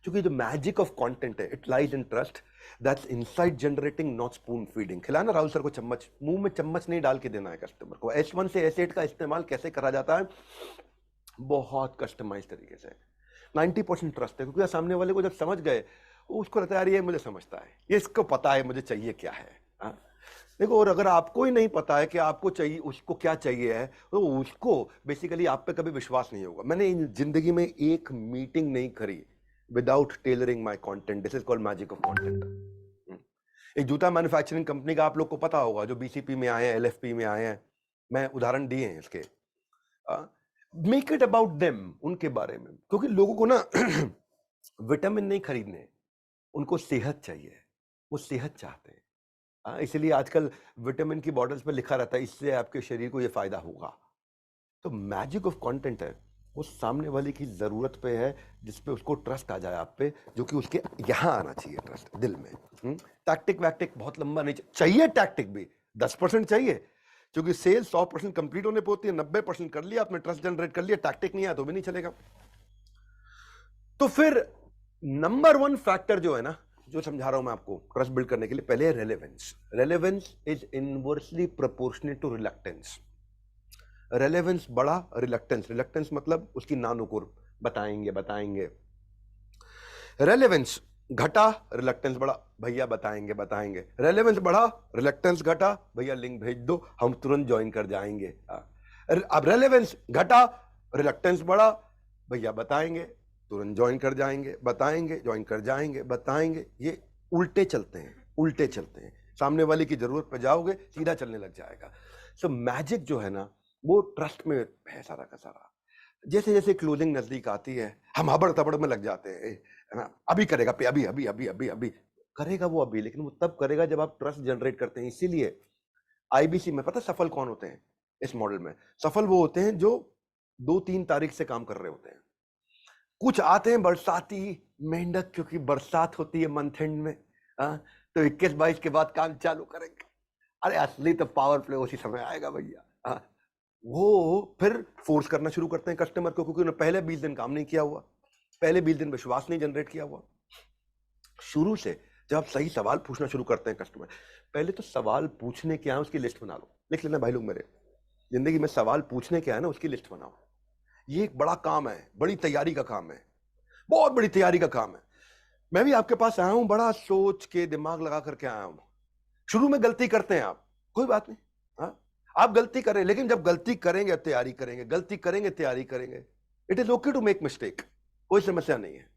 क्योंकि जो मैजिक ऑफ कंटेंट है, it lies in trust, that's insight generating, not spoon feeding. खिलाना राहुल सर को चम्मच, मुंह में चम्मच नहीं डाल के देना है कस्टमर को। S1 से S8 का इस्तेमाल कैसे करा जाता है, बहुत कस्टमाइज तरीके से। 90% ट्रस्ट है, क्योंकि सामने वाले को जब समझ गए, उसको लगता है यार ये मुझे समझता है, ये इसको पता है मुझे चाहिए क्या है। देखो, और अगर आपको ही नहीं पता है कि आपको चाहिए, उसको क्या चाहिए है, तो उसको बेसिकली आप पे कभी विश्वास नहीं होगा। मैंने जिंदगी में एक मीटिंग नहीं करी without tailoring my content. This is called magic of content. एक जूता मैन्युफैक्चरिंग कंपनी का आप लोग को पता होगा, जो BCP में आए हैं, LFP में आए हैं, मैं उदाहरण दिए हैं इसके। मेक इट अबाउट देम, उनके बारे में, क्योंकि लोगों को ना विटामिन नहीं खरीदने, उनको सेहत चाहिए, वो सेहत चाहते हैं। इसलिए आजकल विटामिन की बॉटल्स पे लिखा रहता है इससे आपके शरीर को ये फायदा होगा। तो मैजिक ऑफ कंटेंट है, वो सामने वाले की जरूरत पे है, जिसपे उसको ट्रस्ट आ जाए आप पे, जो कि उसके यहां आना चाहिए, ट्रस्ट दिल में। टैक्टिक वैक्टिक बहुत लंबा नहीं चाहिए, टैक्टिक भी 10% चाहिए, क्योंकि सेल्स 100% कंप्लीट होने पे होती है। 90% कर लिया आपने, ट्रस्ट जनरेट कर लिया, टैक्टिक नहीं आया तो भी नहीं चलेगा। तो फिर नंबर 1 फैक्टर जो है ना, जो समझा रहा हूं मैं आपको ट्रस्ट बिल्ड करने के लिए, पहले relevance. Relevance is inversely proportionate to reluctance. Relevance बड़ा, रिलक्टेंस मतलब उसकी नानुकुर, बताएंगे। रेलेवेंस घटा, रिलक्टेंस बढ़ा, भैया बताएंगे। रेलेवेंस बढ़ा, रिलक्टेंस घटा, भैया लिंक भेज दो, हम तुरंत ज्वाइन कर जाएंगे। अब रेलेवेंस घटा, रिलक्टेंस बढ़ा, भैया बताएंगे, तुरंत ज्वाइन कर जाएंगे, बताएंगे, ज्वाइन कर जाएंगे, बताएंगे। ये उल्टे चलते हैं। सामने वाले की जरूरत पे जाओगे, सीधा चलने लग जाएगा। सो मैजिक जो है ना, वो ट्रस्ट में है सारा का सारा। जैसे जैसे क्लोजिंग नजदीक आती है, हम हबड़ तबड़ में लग जाते हैं, है ना, अभी करेगा पे, अभी करेगा वो अभी, लेकिन वो तब करेगा जब आप ट्रस्ट जनरेट करते हैं। इसीलिए आईबीसी में पता सफल कौन होते हैं इस मॉडल में? सफल वो होते हैं जो 2-3 तारीख से काम कर रहे होते हैं। कुछ आते हैं बरसाती मेंढक, क्योंकि बरसात होती है मंथ एंड में, तो 21-22 के बाद काम चालू करेंगे। अरे असली तो पावर प्ले उसी समय आएगा भैया। वो फिर फोर्स करना शुरू करते हैं कस्टमर को, क्योंकि उन्होंने पहले 20 दिन काम नहीं किया हुआ, पहले 20 दिन विश्वास नहीं जनरेट किया हुआ। शुरू से जब आप सही सवाल पूछना शुरू करते हैं कस्टमर, पहले तो सवाल पूछने क्या है उसकी लिस्ट बना लो। लिख लेना भाई लोग, मेरे जिंदगी में सवाल पूछने क्या है ना उसकी लिस्ट बनाओ। ये एक बड़ा काम है, बड़ी तैयारी का काम है, बहुत बड़ी तैयारी का काम है। मैं भी आपके पास आया हूं, बड़ा सोच के दिमाग लगा करके आया हूं। शुरू में गलती करते हैं आप, कोई बात नहीं, हाँ आप गलती करें, लेकिन जब गलती करेंगे तैयारी करेंगे, गलती करेंगे तैयारी करेंगे, it is okay to make mistake, कोई समस्या नहीं है।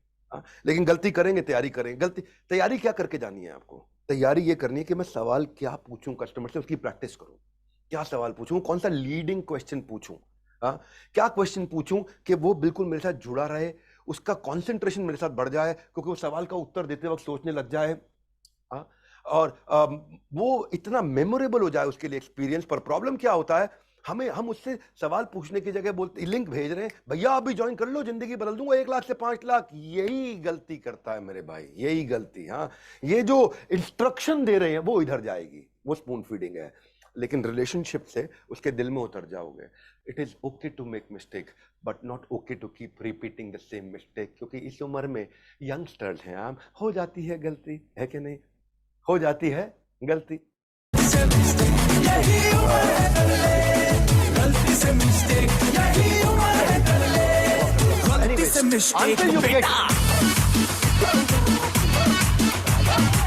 लेकिन गलती करेंगे तैयारी करेंगे। तैयारी क्या करके जानी है आपको? तैयारी ये करनी है कि मैं सवाल क्या पूछूं कस्टमर से, उसकी प्रैक्टिस करूं। क्या सवाल पूछूं, कौन सा लीडिंग क्वेश्चन पूछूं, क्या क्वेश्चन पूछूं कि वो बिल्कुल मेरे साथ जुड़ा रहे, उसका कंसंट्रेशन मेरे साथ बढ़ जाए, क्योंकि वो सवाल का उत्तर देते वक्त सोचने लग जाए, और वो इतना मेमोरेबल हो जाए उसके लिए एक्सपीरियंस। पर प्रॉब्लम क्या होता है, हम उससे सवाल पूछने की जगह बोलते लिंक भेज रहे हैं, भैया अभी ज्वाइन कर लो, जिंदगी बदल दूंगा 1 लाख से 5 लाख। यही गलती करता है मेरे भाई, यही गलती। ये जो इंस्ट्रक्शन दे रहे हैं वो इधर जाएगी, वो स्पून फीडिंग है। लेकिन रिलेशनशिप से उसके दिल में उतर जाओगे। It is okay to make mistake, but not okay to keep repeating the same mistake, क्योंकि इस उम्र में यंगस्टर्स हैं आप, हो जाती है गलती, है कि नहीं? हो जाती है गलती।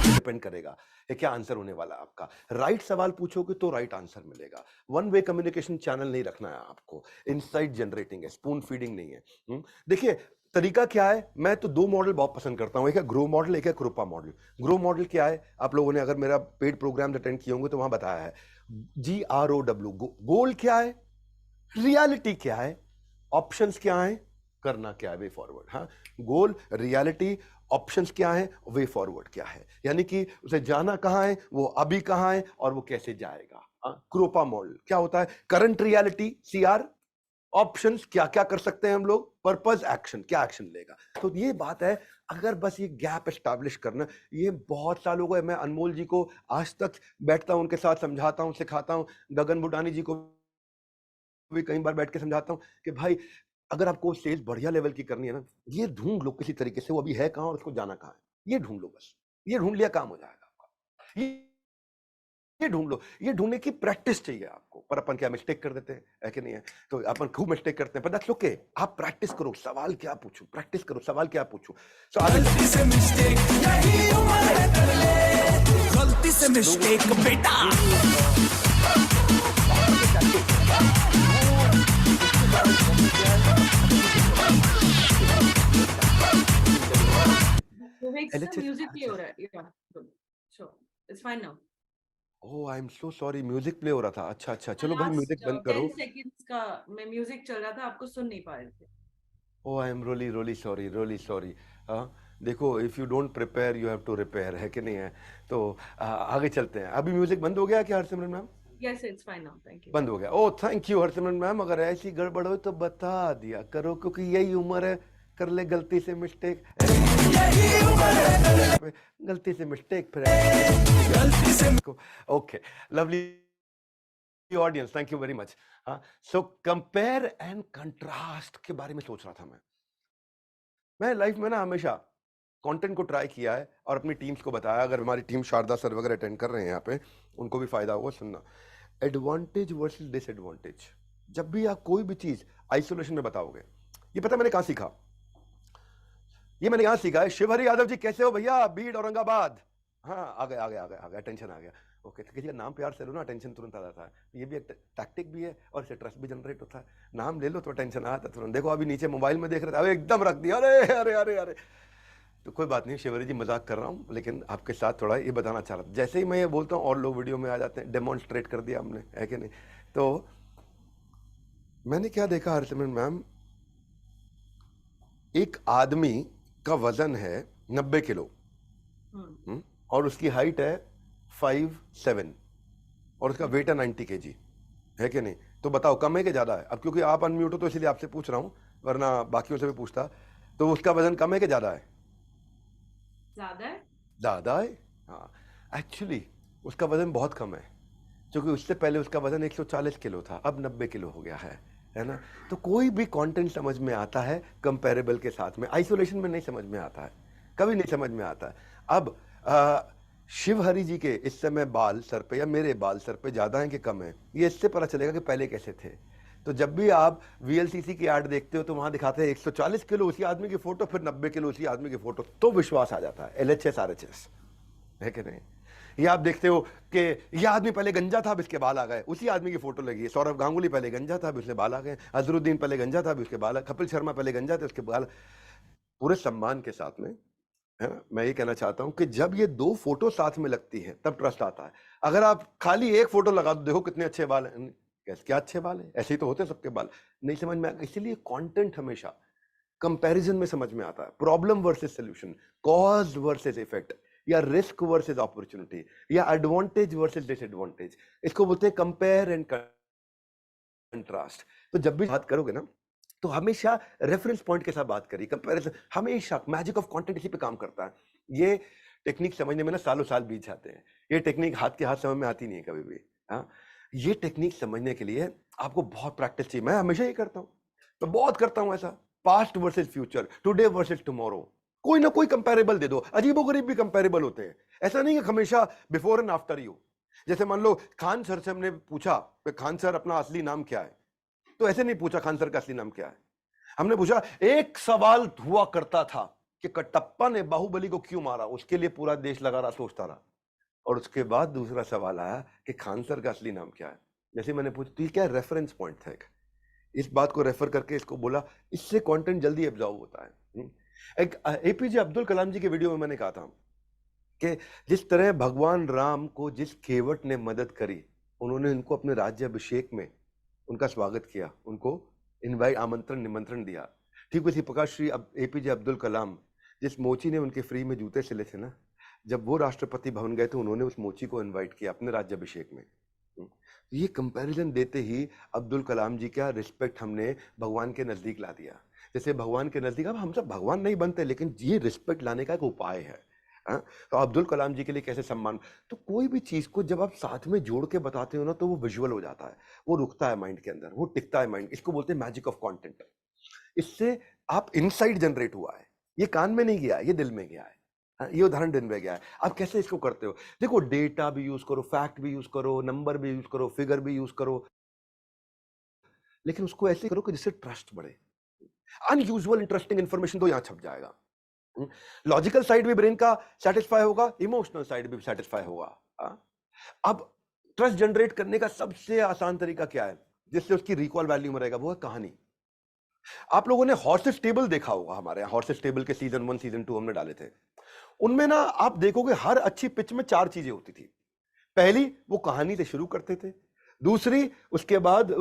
डिपेंड करेगा ये क्या आंसर होने वाला आपका। राइट सवाल पूछोगे तो राइट आंसर मिलेगा। वन वे कम्युनिकेशन चैनल नहीं रखना है आपको, इनसाइट जनरेटिंग है, स्पून फीडिंग नहीं है। देखिए तरीका क्या है, मैं तो 2 मॉडल बहुत पसंद करता हूं, एक है ग्रो मॉडल, एक है कृपा मॉडल। ग्रो मॉडल क्या है, आप लोगों ने अगर मेरा पेड प्रोग्राम अटेंड किए होंगे तो वहां बताया है, GROW। गोल क्या है, रियलिटी क्या है, ऑप्शंस क्या है, करना क्या है, वे फॉरवर्ड। हाँ, गोल, रियलिटी, ऑप्शंस क्या है, वे फॉरवर्ड क्या है, यानी कि उसे जाना कहां है, वो अभी कहां है और वो कैसे जाएगा। कृपा मॉडल क्या होता है, करंट रियलिटी CR, ऑप्शंस क्या क्या कर सकते हैं हम लोग, पर्पस एक्शन क्या एक्शन लेगा। तो ये बात है, अगर बस ये गैप एस्टैब्लिश करना, ये बहुत सालों को, मैं अनमोल जी को आज तक बैठता हूं, उनके साथ समझाता हूं, सिखाता हूं, गगन बुटानी जी को भी कई बार बैठ के समझाता हूं कि भाई अगर आपको सेल्स बढ़िया लेवल की करनी है ना, ये ढूंढ लो किसी तरीके से, वो अभी है कहां और उसको जाना कहां है, ये ढूंढ लो, बस ये ढूंढ लिया काम हो जाएगा आपका। ये ढूंढ लो, ये ढूंढने की प्रैक्टिस चाहिए आपको। पर अपन क्या मिस्टेक कर देते हैं, है कि नहीं है? तो अपन खूब मिस्टेक करते हैं, पर दैट्स ओके। आप प्रैक्टिस करो, सवाल क्या पूछूं, प्रैक्टिस करो, सवाल क्या पूछूं। गलती से मिस्टेक, यही उम्र है, कर ले गलती से मिस्टेक बेटा। म्यूजिक प्ले हो रहा है, sure, it's fine now. Oh I am so sorry, music play हो रहा था। अच्छा, चलो भाई म्यूजिक बंद करो। 10 सेकंड्स का मैं म्यूजिक चल रहा था, आपको सुन नहीं पा रहे थे। Oh I am really sorry. देखो, if you don't prepare you have to repair, है कि नहीं है? तो आगे चलते हैं। अभी म्यूजिक बंद हो गया क्या Harsimran ma'am? Yes, it's fine now, thank you. बंद हो गया। Oh thank you Harsimran ma'am. अगर ऐसी गड़बड़ हो तो बता दिया करो, क्योंकि यही उम्र है, कर ले गलती से मिस्टेक, गलती से मिस्टेक, फिर गलती से। Okay, lovely audience, thank you very much. हाँ, सो कंपेयर एंड कंट्रास्ट के बारे में सोच रहा था मैं लाइफ में ना हमेशा कंटेंट को ट्राई किया है और अपनी टीम्स को बताया। अगर हमारी टीम शारदा सर वगैरह अटेंड कर रहे हैं यहाँ पे, उनको भी फायदा होगा सुनना। एडवांटेज वर्सेस डिसएडवांटेज, जब भी आप कोई भी चीज आइसोलेशन में बताओगे, ये पता मैंने कहां सीखा, ये मैंने यहां सीखा है। शिवहरी यादव जी कैसे हो भैया, बीड औरंगाबाद। हाँ, आ गया, टेंशन आ गया। ओके, तो किसी का नाम प्यार से लो ना, टेंशन तुरंत आ जाता है। ये भी एक टैक्टिक भी है और इससे ट्रस्ट भी जनरेट होता है। नाम ले लो तो टेंशन आता है तुरंत। देखो अभी नीचे मोबाइल में देख रहे थे, अरे एकदम रख दिया, अरे। तो कोई बात नहीं शिवहरी जी, मजाक कर रहा हूँ, लेकिन आपके साथ थोड़ा ये बताना चाह रहा था। जैसे ही मैं ये बोलता हूँ और लोग वीडियो में आ जाते हैं, डेमोन्स्ट्रेट कर दिया हमने, है कि नहीं? तो मैंने क्या देखा हरसिमरन मैम, एक आदमी का वजन है 90 किलो, और उसकी हाइट है 5'7" और उसका वेट है 90 kg, है कि नहीं? तो बताओ कम है कि ज्यादा है? अब क्योंकि आप अनम्यूट हो तो इसलिए आपसे पूछ रहा हूं, वरना बाकियों से भी पूछता। तो उसका वजन कम है कि ज्यादा है? ज्यादा है। ज्यादा है। हाँ, एक्चुअली उसका वजन बहुत कम है, क्योंकि उससे पहले उसका वजन 140 किलो था, अब 90 किलो हो गया है ना? तो कोई भी कंटेंट समझ में आता है कंपैरेबल के साथ में, आइसोलेशन में नहीं समझ में आता है, कभी नहीं समझ में आता है। अब शिव हरि जी के इस समय बाल सर पे या मेरे बाल सर पे ज्यादा हैं कि कम है, ये इससे पता चलेगा कि पहले कैसे थे। तो जब भी आप VLCC की ऐड देखते हो तो वहां दिखाते हैं 140 किलो उसी आदमी की फोटो, फिर 90 किलो उसी आदमी की फोटो, तो विश्वास आ जाता है। LHS RHS है कि नहीं? ये आप देखते हो कि ये आदमी पहले गंजा था अब इसके बाल आ गए, उसी आदमी की फोटो लगी है। सौरव गांगुली पहले गंजा था अब उसके बाल आ गए, अजरुद्दीन पहले गंजा था अब उसके बाल, कपिल शर्मा पहले गंजा थे उसके बाल। पूरे सम्मान के साथ में, है ना, मैं ये कहना चाहता हूं कि जब ये दो फोटो साथ में लगती है तब ट्रस्ट आता है। अगर आप खाली एक फोटो लगा दो, देखो कितने अच्छे बाल हैं, क्या अच्छे बाल है, ऐसे ही तो होते हैं सबके बाल, नहीं समझ में आएगा। इसीलिए कंटेंट हमेशा कंपैरिजन में समझ में आता है, problem versus solution, cause versus effect, या रिस्क वर्सेस अपॉर्चुनिटी, या एडवांटेज वर्सेस डिसएडवांटेज, इसको बोलते हैं कंपेयर एंड कंट्रास्ट। तो जब भी बात करोगे ना तो हमेशा रेफरेंस पॉइंट के साथ बात करिए, कंपैरिजन हमेशा। मैजिक ऑफ कंटेंट इसी पे काम करता है। ये टेक्निक समझने में ना सालों साल बीत जाते हैं, ये टेक्निक हाथ के हाथ समझ में आती नहीं है कभी भी। हाँ, ये टेक्निक समझने के लिए आपको बहुत प्रैक्टिस चाहिए। मैं हमेशा ये करता हूँ, मैं बहुत करता हूँ ऐसा, past versus future, today versus tomorrow, कोई ना कोई कंपैरेबल दे दो। अजीबोगरीब भी कंपैरेबल होते हैं, ऐसा नहीं कि हमेशा बिफोर एंड आफ्टर ही हो। जैसे मान लो खान सर से हमने पूछा कि खान सर अपना असली नाम क्या है, तो ऐसे नहीं पूछा खान सर का असली नाम क्या है, हमने पूछा एक सवाल हुआ करता था कि कटप्पा ने बाहुबली को क्यों मारा, उसके लिए पूरा देश लगा रहा सोचता रहा। और उसके बाद दूसरा सवाल आया कि खान सर का असली नाम क्या है। जैसे मैंने पूछा तो ये क्या रेफरेंस पॉइंट था, इस बात को रेफर करके इसको बोला, इससे कंटेंट जल्दी एब्जॉर्ब होता है। एक APJ अब्दुल कलाम जी के वीडियो में मैंने कहा था कि जिस तरह भगवान राम को जिस केवट ने मदद करी, उन्होंने उनको अपने राज्याभिषेक में उनका स्वागत किया, उनको इनवाइट आमंत्रण निमंत्रण दिया, ठीक उसी प्रकार श्री APJ अब्दुल कलाम जिस मोची ने उनके फ्री में जूते सिले थे ना, जब वो राष्ट्रपति भवन गए थे उन्होंने उस मोची को इनवाइट किया अपने राज्याभिषेक में। ये कंपैरिजन देते ही अब्दुल कलाम जी का रिस्पेक्ट हमने भगवान के नजदीक ला दिया। जैसे भगवान के नजदीक, अब हम सब भगवान नहीं बनते, लेकिन ये रिस्पेक्ट लाने का एक उपाय है। तो अब्दुल कलाम जी के लिए कैसे सम्मान। तो कोई भी चीज को जब आप साथ में जोड़ के बताते हो ना तो वो विजुअल हो जाता है, वो रुकता है माइंड के अंदर, वो टिकता है माइंड। इसको बोलते हैं मैजिक ऑफ कंटेंट। इससे आप इनसाइट जनरेट हुआ है, ये कान में नहीं गया, ये दिल में गया है। ये उदाहरण दिन में गया है। आप कैसे इसको करते हो, देखो डेटा भी यूज करो, फैक्ट भी यूज करो, नंबर भी यूज करो, फिगर भी यूज करो, लेकिन उसको ऐसे करो कि जिससे ट्रस्ट बढ़े। अनयूजुअल इंटरेस्टिंग इंफॉर्मेशन तो यहां छप जाएगा। लॉजिकल साइड भी ब्रेन का सेटिस्फाई होगा, इमोशनल साइड भी सेटिस्फाई होगा। अब ट्रस्ट जनरेट करने का सबसे आसान तरीका क्या है जिससे उसकी रिकॉल वैल्यू में रहेगा, वो है कहानी। आप लोगों ने हॉर्सेस टेबल देखा होगा, हमारे यहाँ हॉर्सेस टेबल के सीजन 1 सीजन 2 हमने डाले थे। उनमें ना आप देखोगे हर अच्छी पिच में 4 चीजें होती थी। पहली, वो कहानी से शुरू करते थे। दूसरी, उसके बाद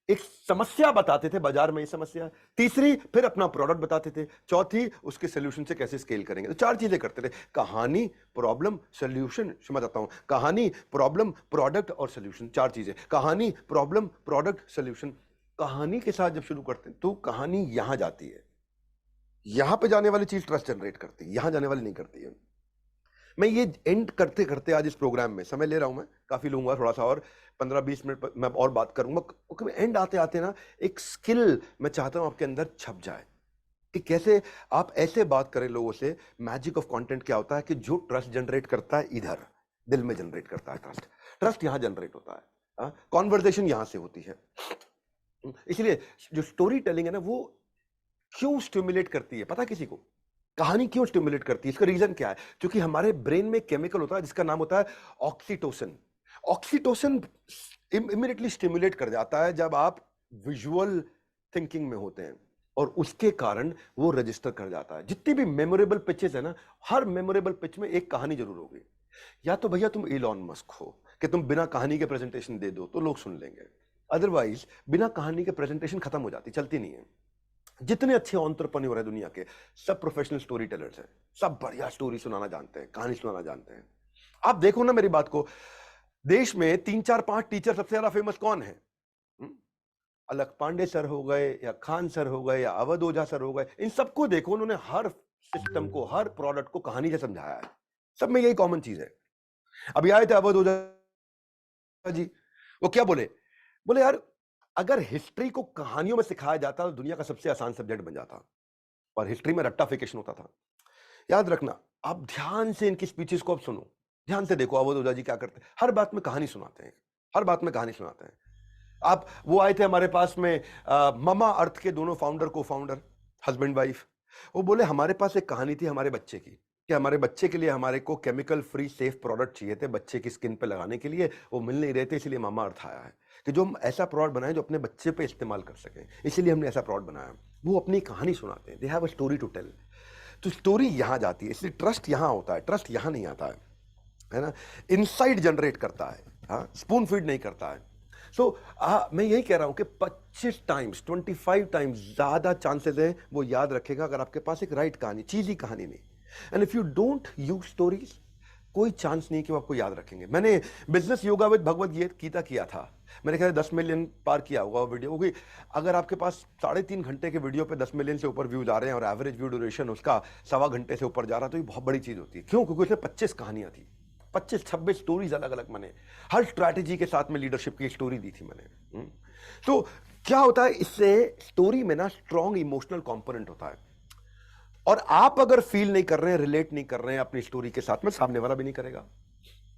एक समस्या बताते थे, बाजार में ये समस्या। तीसरी, फिर अपना प्रोडक्ट बताते थे। चौथी, उसके सोल्यूशन से कैसे स्केल करेंगे। तो 4 चीजें करते थे, कहानी, प्रॉब्लम, सोल्यूशन। समझ आता हूं, कहानी, प्रॉब्लम, प्रोडक्ट और सोल्यूशन, 4 चीजें। कहानी, प्रॉब्लम, प्रोडक्ट, सोल्यूशन। कहानी के साथ जब शुरू करते हैं तो कहानी यहां जाती है, यहां पे जाने वाली चीज ट्रस्ट जनरेट करती है, यहां जाने वाली नहीं करती है। मैं ये एंड करते करते आज इस प्रोग्राम में समय ले रहा हूं, मैं काफी लूंगा थोड़ा सा, और 15-20 मिनट मैं और बात करूंगा, क्योंकि एंड आते आते ना एक स्किल मैं चाहता हूं आपके अंदर छप जाए कि कैसे आप ऐसे बात करें लोगों से। मैजिक ऑफ कंटेंट क्या होता है कि जो ट्रस्ट जनरेट करता है इधर दिल में जनरेट करता है, ट्रस्ट यहां जनरेट होता है, कॉन्वर्सेशन यहां से होती है। इसलिए जो स्टोरी टेलिंग है ना, वो क्यों स्टिमुलेट करती है पता है किसी को? कहानी क्यों स्टिमुलेट करती है, इसका रीजन क्या है? क्योंकि हमारे ब्रेन में केमिकल होता है जिसका नाम होता है ऑक्सीटोसिन। ऑक्सीटोसिन इमीडिएटली स्टिमुलेट कर जाता है जब आप विजुअल थिंकिंग में होते हैं, और उसके कारण वो रजिस्टर कर जाता है। जितनी भी मेमोरेबल पिचेस है ना, हर मेमोरेबल पिच में एक कहानी जरूर होगी। या तो भैया तुम इलॉन मस्क हो कि तुम बिना कहानी के प्रेजेंटेशन दे दो तो लोग सुन लेंगे, अदरवाइज बिना कहानी के प्रेजेंटेशन खत्म हो जाती, चलती नहीं है। जितने अच्छे एंटरप्रेन्योर है दुनिया के, सब प्रोफेशनल स्टोरी टेलर्स हैं, सब बढ़िया स्टोरी सुनाना जानते हैं, कहानी सुनाना जानते हैं। आप देखो ना मेरी बात को, देश में 3 4 5 टीचर सबसे ज्यादा फेमस कौन है? अलक पांडे सर हो गए या खान सर हो गए या अवध ओझा सर हो गए, इन सबको देखो, उन्होंने हर सिस्टम को, हर प्रोडक्ट को कहानी से समझाया है। सब में यही कॉमन चीज है। अभी आए थे अवध ओझा जी, वो क्या बोले? बोले यार अगर हिस्ट्री को कहानियों में सिखाया जाता तो दुनिया का सबसे आसान सब्जेक्ट बन जाता, और हिस्ट्री में रट्टाफिकेशन होता था। याद रखना, आप ध्यान से इनकी स्पीचेस को आप सुनो, ध्यान से देखो अवध ओझा जी क्या करते हैं। हर बात में कहानी सुनाते हैं, हर बात में कहानी सुनाते हैं। आप वो आए थे हमारे पास में ममा अर्थ के दोनों फाउंडर को फाउंडर हस्बैंड वाइफ, वो बोले हमारे पास एक कहानी थी हमारे बच्चे की, कि हमारे बच्चे के लिए हमारे को केमिकल फ्री सेफ प्रोडक्ट चाहिए थे बच्चे की स्किन पे लगाने के लिए, वो मिल नहीं रहे थे, इसलिए मामा अर्थ आया है कि जो हम ऐसा प्रोडक्ट बनाए जो अपने बच्चे पे इस्तेमाल कर सकें, इसीलिए हमने ऐसा प्रोडक्ट बनाया। वो अपनी कहानी सुनाते हैं, they have a story to tell. तो स्टोरी यहां जाती है, इसलिए ट्रस्ट यहां होता है, ट्रस्ट यहां नहीं आता है ना। इनसाइट जनरेट करता है, हाँ, स्पून फीड नहीं करता है। सो मैं यही कह रहा हूं कि 25 टाइम्स 25 टाइम्स ज्यादा चांसेस है वो याद रखेगा अगर आपके पास एक राइट कहानी, चीजी कहानी नहीं। And if you don't use stories, कोई चांस नहीं कि वो आपको याद रखेंगे। मैंने business yoga with Bhagavad Gita किया था, मैंने ख्याल 10 मिलियन पार किया होगा वो वीडियो। क्योंकि अगर आपके पास 3.5 घंटे के वीडियो पे 10 मिलियन से ऊपर व्यूज आ रहे हैं और एवरेज व्यू ड्यूरेशन उसका 1.25 घंटे से ऊपर जा रहा, तो ये बहुत बड़ी चीज होती है। क्यों? क्योंकि उसमें 25 कहानियां थी, 25-26 स्टोरीज अलग अलग, मैंने हर स्ट्रैटेजी के साथ में लीडरशिप की स्टोरी दी थी मैंने। तो क्या होता है इससे, स्टोरी में ना स्ट्रॉन्ग इमोशनल कंपोनेंट होता है, और आप अगर फील नहीं कर रहे हैं, रिलेट नहीं कर रहे हैं अपनी स्टोरी के साथ में, सामने वाला भी नहीं करेगा।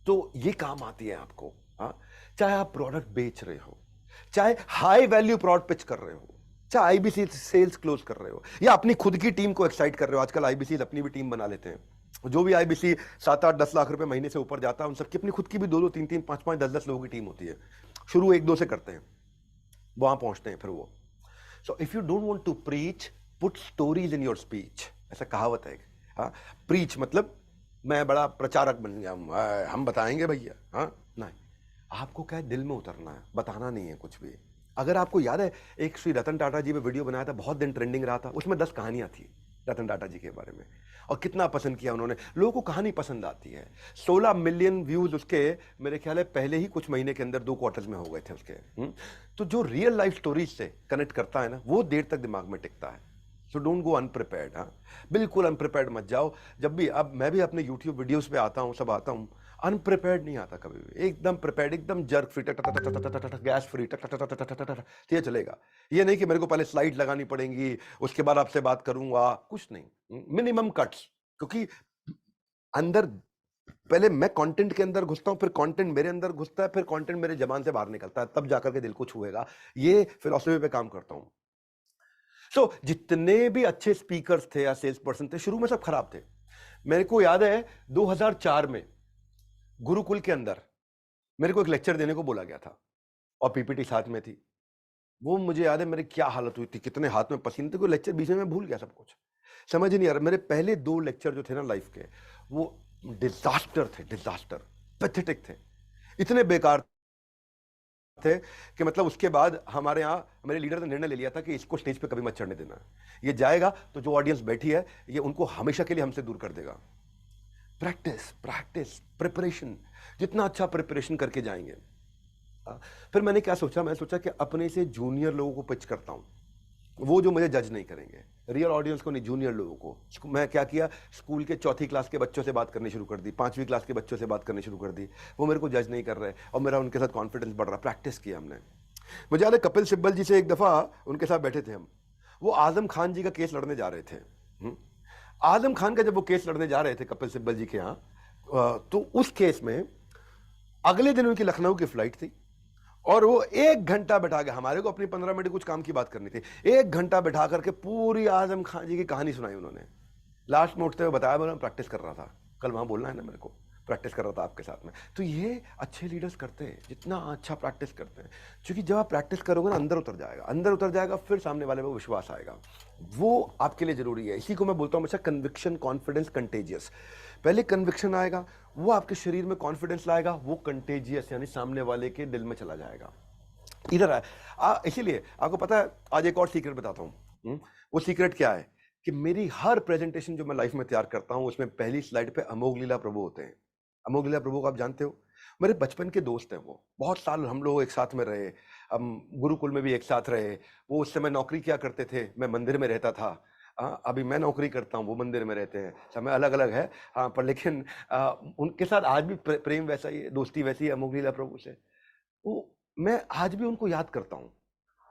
तो ये काम आती है आपको, हाँ, चाहे आप प्रोडक्ट बेच रहे हो, चाहे हाई वैल्यू प्रोडक्ट पिच कर रहे हो, चाहे आईबीसी सेल्स क्लोज कर रहे हो, या अपनी खुद की टीम को एक्साइट कर रहे हो। आजकल आईबीसी अपनी भी टीम बना लेते हैं, जो भी आईबीसी 7-8-10 लाख रुपए महीने से ऊपर जाता है उन सबकी अपनी खुद की भी 2-2 3-3 5-5 10-10 लोगों की टीम होती है। शुरू 1-2 से करते हैं, वहां पहुंचते हैं फिर वो। So if you don't want to preach, put stories in your speech, ऐसा कहावत है। हाँ, प्रीच मतलब मैं बड़ा प्रचारक बन गया हूं, हम बताएंगे भैया, हाँ नहीं, आपको क्या है, दिल में उतरना है, बताना नहीं है कुछ भी। अगर आपको याद है, एक श्री रतन टाटा जी पे वीडियो बनाया था, बहुत दिन ट्रेंडिंग रहा था, उसमें 10 कहानियां थी रतन टाटा जी के बारे में, और कितना पसंद किया उन्होंने, लोगों को कहानी पसंद आती है। 16 मिलियन व्यूज उसके मेरे ख्याल है पहले ही कुछ महीने के अंदर 2 क्वार्टर्स में हो गए थे उसके। तो जो रियल लाइफ स्टोरीज से कनेक्ट करता है ना, वो देर तक दिमाग में टिकता है। सो डोंट गो अनप्रिपेयर्ड, हाँ, बिल्कुल अनप्रिपेयर्ड मत जाओ। जब भी, अब मैं भी अपने यूट्यूब वीडियोस पे आता हूँ, सब आता हूँ, अनप्रिपेयर्ड नहीं आता कभी भी, एकदम प्रिपेयर्ड, एकदम जर्क फ्री, गैस फ्री, ये चलेगा। ये नहीं कि मेरे को पहले स्लाइड लगानी पड़ेंगी, उसके बाद आपसे बात करूंगा, कुछ नहीं, मिनिमम कट्स। क्योंकि अंदर पहले मैं कंटेंट के अंदर घुसता हूं, फिर कंटेंट मेरे अंदर घुसता है, फिर कंटेंट मेरे जबान से बाहर निकलता है, तब जाकर के दिल को छुएगा। ये फिलॉसफी पे काम करता हूं। सो जितने भी अच्छे स्पीकर्स थे या सेल्स पर्सन थे, शुरू में सब खराब थे। मेरे को याद है 2004 में गुरुकुल के अंदर मेरे को एक लेक्चर देने को बोला गया था, और पीपीटी साथ में थी। वो मुझे याद है मेरी क्या हालत हुई थी, कितने हाथ में पसीने थे, कोई लेक्चर बीच में मैं भूल गया सब कुछ, समझ ही नहीं आ रहा। मेरे पहले 2 लेक्चर जो थे ना लाइफ के, वो डिजास्टर थे, डिजास्टर, पैथेटिक थे, इतने बेकार थे कि मतलब उसके बाद हमारे यहाँ मेरे लीडर ने निर्णय ले लिया था कि इसको स्टेज पे कभी मत चढ़ने देना, ये जाएगा तो जो ऑडियंस बैठी है ये उनको हमेशा के लिए हमसे दूर कर देगा। प्रैक्टिस प्रैक्टिस प्रिपरेशन, जितना अच्छा प्रिपरेशन करके जाएंगे। फिर मैंने क्या सोचा, मैं सोचा कि अपने से जूनियर लोगों को पिच करता हूं, वो जो मुझे जज नहीं करेंगे, रियल ऑडियंस को नहीं, जूनियर लोगों को। मैं क्या किया, स्कूल के 4th क्लास के बच्चों से बात करनी शुरू कर दी, 5वीं क्लास के बच्चों से बात करनी शुरू कर दी। वो मेरे को जज नहीं कर रहे और मेरा उनके साथ कॉन्फिडेंस बढ़ रहा। प्रैक्टिस किया हमने। मुझे याद है कपिल सिब्बल जी से एक दफा उनके साथ बैठे थे हम, वो आजम खान जी का केस लड़ने जा रहे थे। आजम खान का जब वो केस लड़ने जा रहे थे कपिल सिब्बल जी के यहाँ, तो उस केस में अगले दिन उनकी लखनऊ की फ्लाइट थी, और वो 1 घंटा बैठा के, हमारे को अपनी 15 मिनट कुछ काम की बात करनी थी, 1 घंटा बैठा करके पूरी आजम खान जी की कहानी सुनाई उन्होंने। लास्ट में उठते हुए बताया, मैं प्रैक्टिस कर रहा था, कल वहां बोलना है ना मेरे को, प्रैक्टिस कर रहा था आपके साथ में। तो ये अच्छे लीडर्स करते हैं, जितना अच्छा प्रैक्टिस करते हैं, क्योंकि जब आप प्रैक्टिस करोगे ना, अंदर उतर जाएगा, अंदर उतर जाएगा, फिर सामने वाले को विश्वास आएगा, वो आपके लिए जरूरी है। इसी को मैं बोलता हूं हमेशा, कन्विक्शन, कॉन्फिडेंस, कंटेजियस। पहले कन्विक्शन आएगा, वो आपके शरीर में कॉन्फिडेंस लाएगा, वो कंटेजियस यानी सामने वाले के दिल में चला जाएगा। इधर है, इसीलिए आपको पता है, आज एक और सीक्रेट बताता हूं। वो सीक्रेट क्या है कि मेरी हर प्रेजेंटेशन जो मैं लाइफ में तैयार करता हूं, उसमें पहली स्लाइड पे अमोघ लीला प्रभु होते हैं। अमोघ लीला प्रभु को आप जानते हो, मेरे बचपन के दोस्त हैं। वो बहुत साल हम लोग एक साथ में रहे, हम गुरुकुल में भी एक साथ रहे। वो उस समय नौकरी क्या करते थे, मैं मंदिर में रहता था। अभी मैं नौकरी करता हूँ, वो मंदिर में रहते हैं, समय अलग अलग है। हाँ, पर लेकिन उनके साथ आज भी प्रेम वैसा ही है, दोस्ती वैसी है अमोघ लीला प्रभु से। वो मैं आज भी उनको याद करता हूँ।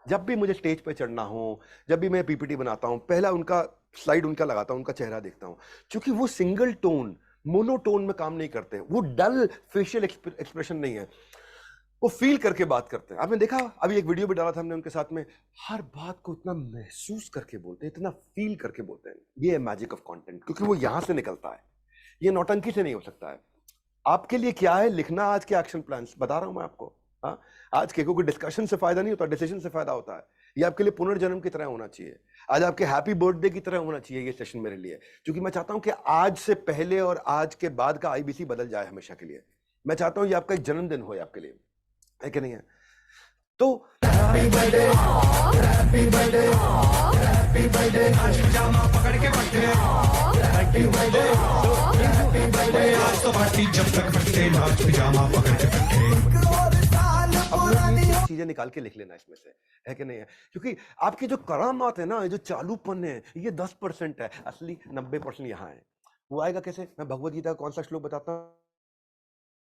जब भी मुझे स्टेज पे चढ़ना हो, जब भी मैं पीपीटी बनाता हूँ, पहला उनका स्लाइड उनका लगाता हूँ, उनका चेहरा देखता हूँ, क्योंकि वो सिंगल टोन मोनोटोन में काम नहीं करते। वो डल फेशियल एक्सप्रेशन नहीं है, वो फील करके बात करते हैं। आपने देखा, अभी एक वीडियो भी डाला था हमने उनके साथ में, हर बात को इतना महसूस करके बोलते हैं, इतना फील करके बोलते हैं। ये है मैजिक ऑफ कंटेंट, क्योंकि वो यहां से निकलता है, ये नौटंकी से नहीं हो सकता है। आपके लिए क्या है लिखना, आज के एक्शन प्लान्स बता रहा हूं मैं आपको। हाँ, आज के क्योंकि डिस्कशन से फायदा नहीं होता, डिसीजन से फायदा होता है। ये आपके लिए पुनर्जन्म की तरह होना चाहिए, आज आपके हैप्पी बर्थडे की तरह होना चाहिए ये सेशन मेरे लिए, क्योंकि मैं चाहता हूं कि आज से पहले और आज के बाद का आईबीसी बदल जाए हमेशा के लिए। मैं चाहता हूं ये आपका एक जन्मदिन हो आपके लिए, है कि नहीं है? तो चीजें निकाल के लिख लेना इसमें से, है कि नहीं है? क्योंकि आपकी जो करामात है ना, जो चालूपन है, ये 10% है, असली 90% यहाँ है। वो आएगा कैसे? मैं भगवद गीता का कौन सा श्लोक बताता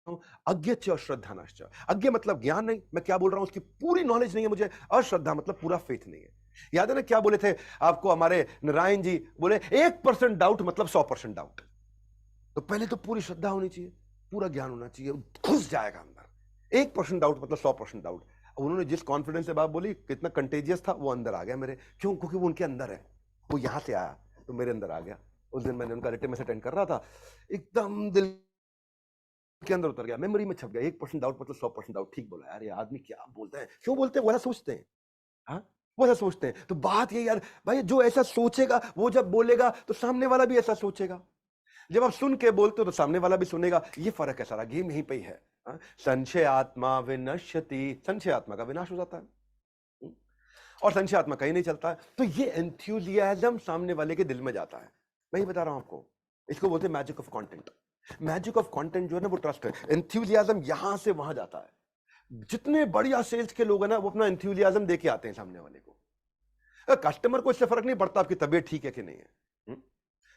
हूँ, अज्ञ अश्रद्धा नश्च। अज्ञ मतलब ज्ञान नहीं, मैं क्या बोल रहा हूं उसकी पूरी नॉलेज नहीं है मुझे। अश्रद्धा मतलब पूरा फेथ नहीं है। याद है ना क्या बोले थे आपको हमारे नारायण जी? बोले 1% डाउट मतलब 100% डाउट। तो पहले तो पूरी श्रद्धा होनी चाहिए, पूरा ज्ञान होना चाहिए, घुस जाएगा अंदर। 1% डाउट मतलब 100% डाउट। उन्होंने जिस कॉन्फिडेंस से बात बोली, कितना कंटेजियस था, वो अंदर आ गया मेरे। क्यों? क्योंकि वो उनके अंदर है, वो यहां से आया तो मेरे अंदर आ गया। उस दिन मैंने उनका रिटर्न में अटेंड कर रहा था, एकदम दिल के अंदर उतर गया, मेमोरी में छप गया। 1% डाउट मतलब 100% डाउट। ठीक बोला यार, ये आदमी क्या बोलते हैं, क्यों बोलते हैं, वो ऐसा सोचते हैं। हाँ, वो ऐसा सोचते हैं। तो बात ये यार भाई, जो ऐसा सोचेगा वो जब बोलेगा तो सामने वाला भी ऐसा सोचेगा। जब आप सुन के बोलते हो तो सामने वाला भी सुनेगा। ये फर्क है, सारा गेम यहीं पे ही है। संशय आत्मा विनश्यति, संशय आत्मा का विनाश हो जाता है और संशय आत्मा कहीं नहीं चलता है। तो ये एंथुसियाज्म सामने वाले के दिल में जाता है। मैं ही बता रहा हूं आपको, इसको बोलते हैं magic of content. Magic of content जो है ना, वो ट्रस्ट है। एंथुसियाज्म यहां से वहां जाता है। जितने बढ़िया सेल्स के लोग हैं ना, वो अपना एंथुसियाज्म देके आते हैं सामने वाले को। कस्टमर को इससे फर्क नहीं पड़ता आपकी तबीयत ठीक है कि नहीं है।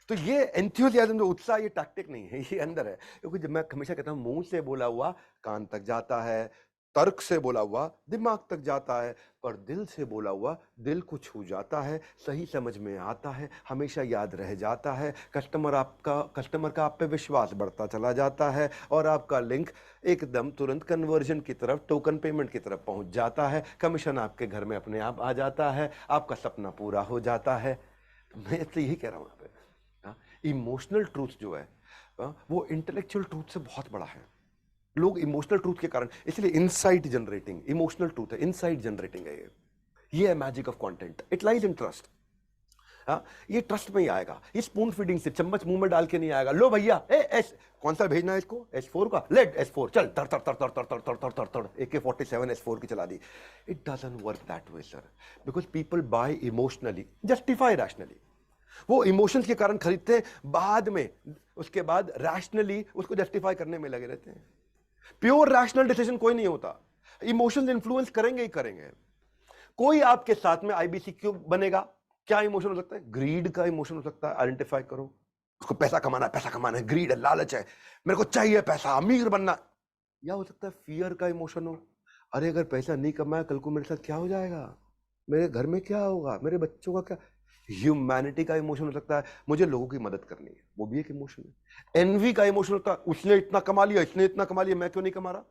तो ये एंथुसियाज्म, जो उत्साह, ये टैक्टिक नहीं है, ये अंदर है। क्योंकि जब मैं हमेशा कहता हूं, मुंह से बोला हुआ कान तक जाता है, तर्क से बोला हुआ दिमाग तक जाता है, पर दिल से बोला हुआ दिल को छू जाता है, सही समझ में आता है, हमेशा याद रह जाता है। कस्टमर का आप पे विश्वास बढ़ता चला जाता है और आपका लिंक एकदम तुरंत कन्वर्जन की तरफ, टोकन पेमेंट की तरफ पहुंच जाता है। कमीशन आपके घर में अपने आप आ जाता है, आपका सपना पूरा हो जाता है। मैं तो यही कह रहा हूं यहाँ पे, इमोशनल ट्रूथ जो है वो इंटेलेक्चुअल ट्रूथ से बहुत बड़ा है। लोग इमोशनल ट्रूथ के कारण, इसलिए इनसाइट जनरेटिंग इमोशनल ट्रूथ है, इनसाइट जनरेटिंग है ये है magic of content. It lies in trust. ये ट्रस्ट में ही आएगा। ये स्पून फीडिंग से, चम्मच मुंह में डाल के नहीं आएगा। लो भैया, एस कौन सा भेजना है इसको, S4 का, लेट S4 चल, तर तर तर तर तर तर तर तर तर तर AK-47 S4 की चला दी। It doesn't work that way sir, because people buy emotionally, justify rationally. वो इमोशंस के कारण खरीदते हैं, बाद में उसके बाद रैशनली उसको जस्टिफाई करने में लगे रहते हैं। प्योर रैशनल डिसीजन कोई नहीं होता, इमोशंस इन्फ्लुएंस करेंगे ही करेंगे। कोई आपके साथ में आईबीसी क्यों बनेगा? क्या इमोशन हो सकता है? ग्रीड का इमोशन हो सकता है। आइडेंटिफाई करो उसको। पैसा कमाना है, ग्रीड है, लालच है, मेरे को चाहिए पैसा, अमीर बनना। या हो सकता है फियर का इमोशन हो, अरे अगर पैसा नहीं कमाया कल को मेरे साथ क्या हो जाएगा, मेरे घर में क्या होगा, मेरे बच्चों का क्या। ह्यूमैनिटी का इमोशन हो सकता है, मुझे लोगों की मदद करनी है, वो भी एक इमोशन है। एनवी का इमोशन होता है, उसने इतना कमा लिया, इसने इतना कमा लिया, मैं क्यों नहीं कमा रहा।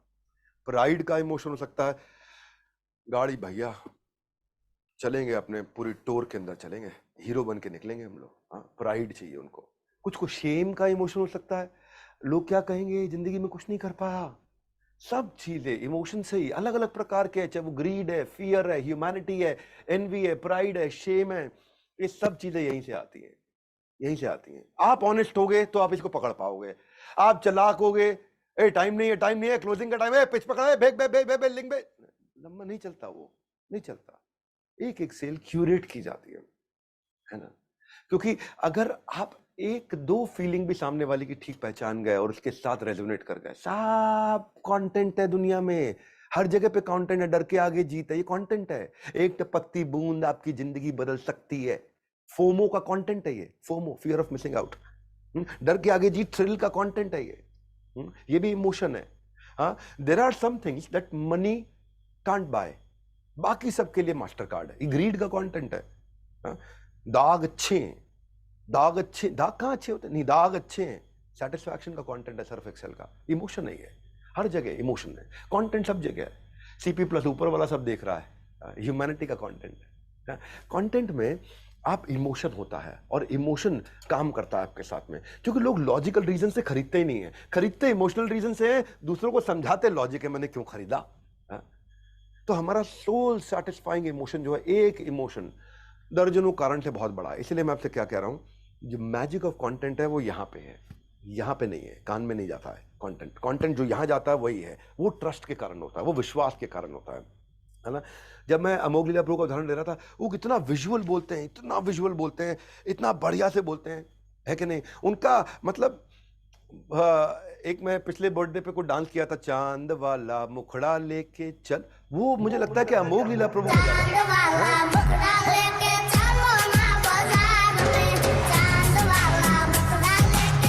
प्राइड का इमोशन हो सकता है, गाड़ी भैया चलेंगे अपने पूरी टूर के अंदर चलेंगे, हीरो बन के निकलेंगे हम लोग। हाँ, प्राइड चाहिए उनको। कुछ को शेम का इमोशन हो सकता है, लोग क्या कहेंगे, जिंदगी में कुछ नहीं कर पाया। सब चीजें इमोशन से ही अलग अलग प्रकार के, चाहे वो ग्रीड है, फियर है, ह्यूमैनिटी है, एनवी है, प्राइड है, शेम है, ये सब चीजें यहीं से आती हैं, यहीं से आती हैं। आप ऑनेस्ट होगे तो आप इसको पकड़ पाओगे। आप चालाक होगे, ए टाइम नहीं है, क्लोजिंग का टाइम है, पिच पकड़ा है, लिंक पे, लंबा नहीं चलता, वो नहीं चलता। एक एक सेल क्यूरेट की जाती है ना। क्योंकि अगर आप एक दो फीलिंग भी सामने वाले की ठीक पहचान गए और उसके साथ रेजोनेट कर गए, सब कंटेंट है दुनिया में, हर जगह पे कंटेंट है। डर के आगे जीत है, ये कंटेंट है। एक टपकती बूंद आपकी जिंदगी बदल सकती है, फोमो का कंटेंट है ये, FOMO, fear of missing out. डर के आगे जीत थ्रिल का कंटेंट है ये भी इमोशन है। हाँ, there are some things that money can't buy, बाकी सबके लिए मास्टर कार्ड है। ये ग्रीड का कंटेंट है। हाँ? दाग अच्छे हैं, दाग अच्छे, दाग कहाँ अच्छे होते हैं? नहीं, दाग अच्छे हैं, सेटिस्फैक्शन का कंटेंट है सर्फ एक्सेल का। इमोशन है ये, हर जगह इमोशन है, कंटेंट सब जगह है। सीपी प्लस ऊपर वाला सब देख रहा है, ह्यूमैनिटी का कंटेंट है। कंटेंट में आप इमोशन होता है और इमोशन काम करता है आपके साथ में, क्योंकि लोग लॉजिकल रीजन से खरीदते ही नहीं है, खरीदते इमोशनल रीजन से हैं, दूसरों को समझाते लॉजिक है मैंने क्यों खरीदा। तो हमारा सोल सैटिस्फाइंग इमोशन जो है, एक इमोशन दर्जनों कारण से बहुत बड़ा है। इसलिए मैं आपसे क्या कह रहा हूं, जो मैजिक ऑफ कंटेंट है वो यहाँ पे है, यहाँ पे नहीं है, कान में नहीं जाता है। कंटेंट, कंटेंट जो यहाँ जाता है वही है, वो ट्रस्ट के कारण होता है, वो विश्वास के कारण होता है ना। जब मैं अमोघ लीला प्रभु का उदाहरण दे रहा था, वो कितना विजुअल बोलते हैं, इतना विजुअल बोलते हैं, इतना बढ़िया से बोलते हैं, है कि नहीं? उनका मतलब एक मैं पिछले बर्थडे पे को डांस किया था, चांद वाला मुखड़ा लेके चल, वो मुझे लगता है कि अमोघ लीला प्रभु का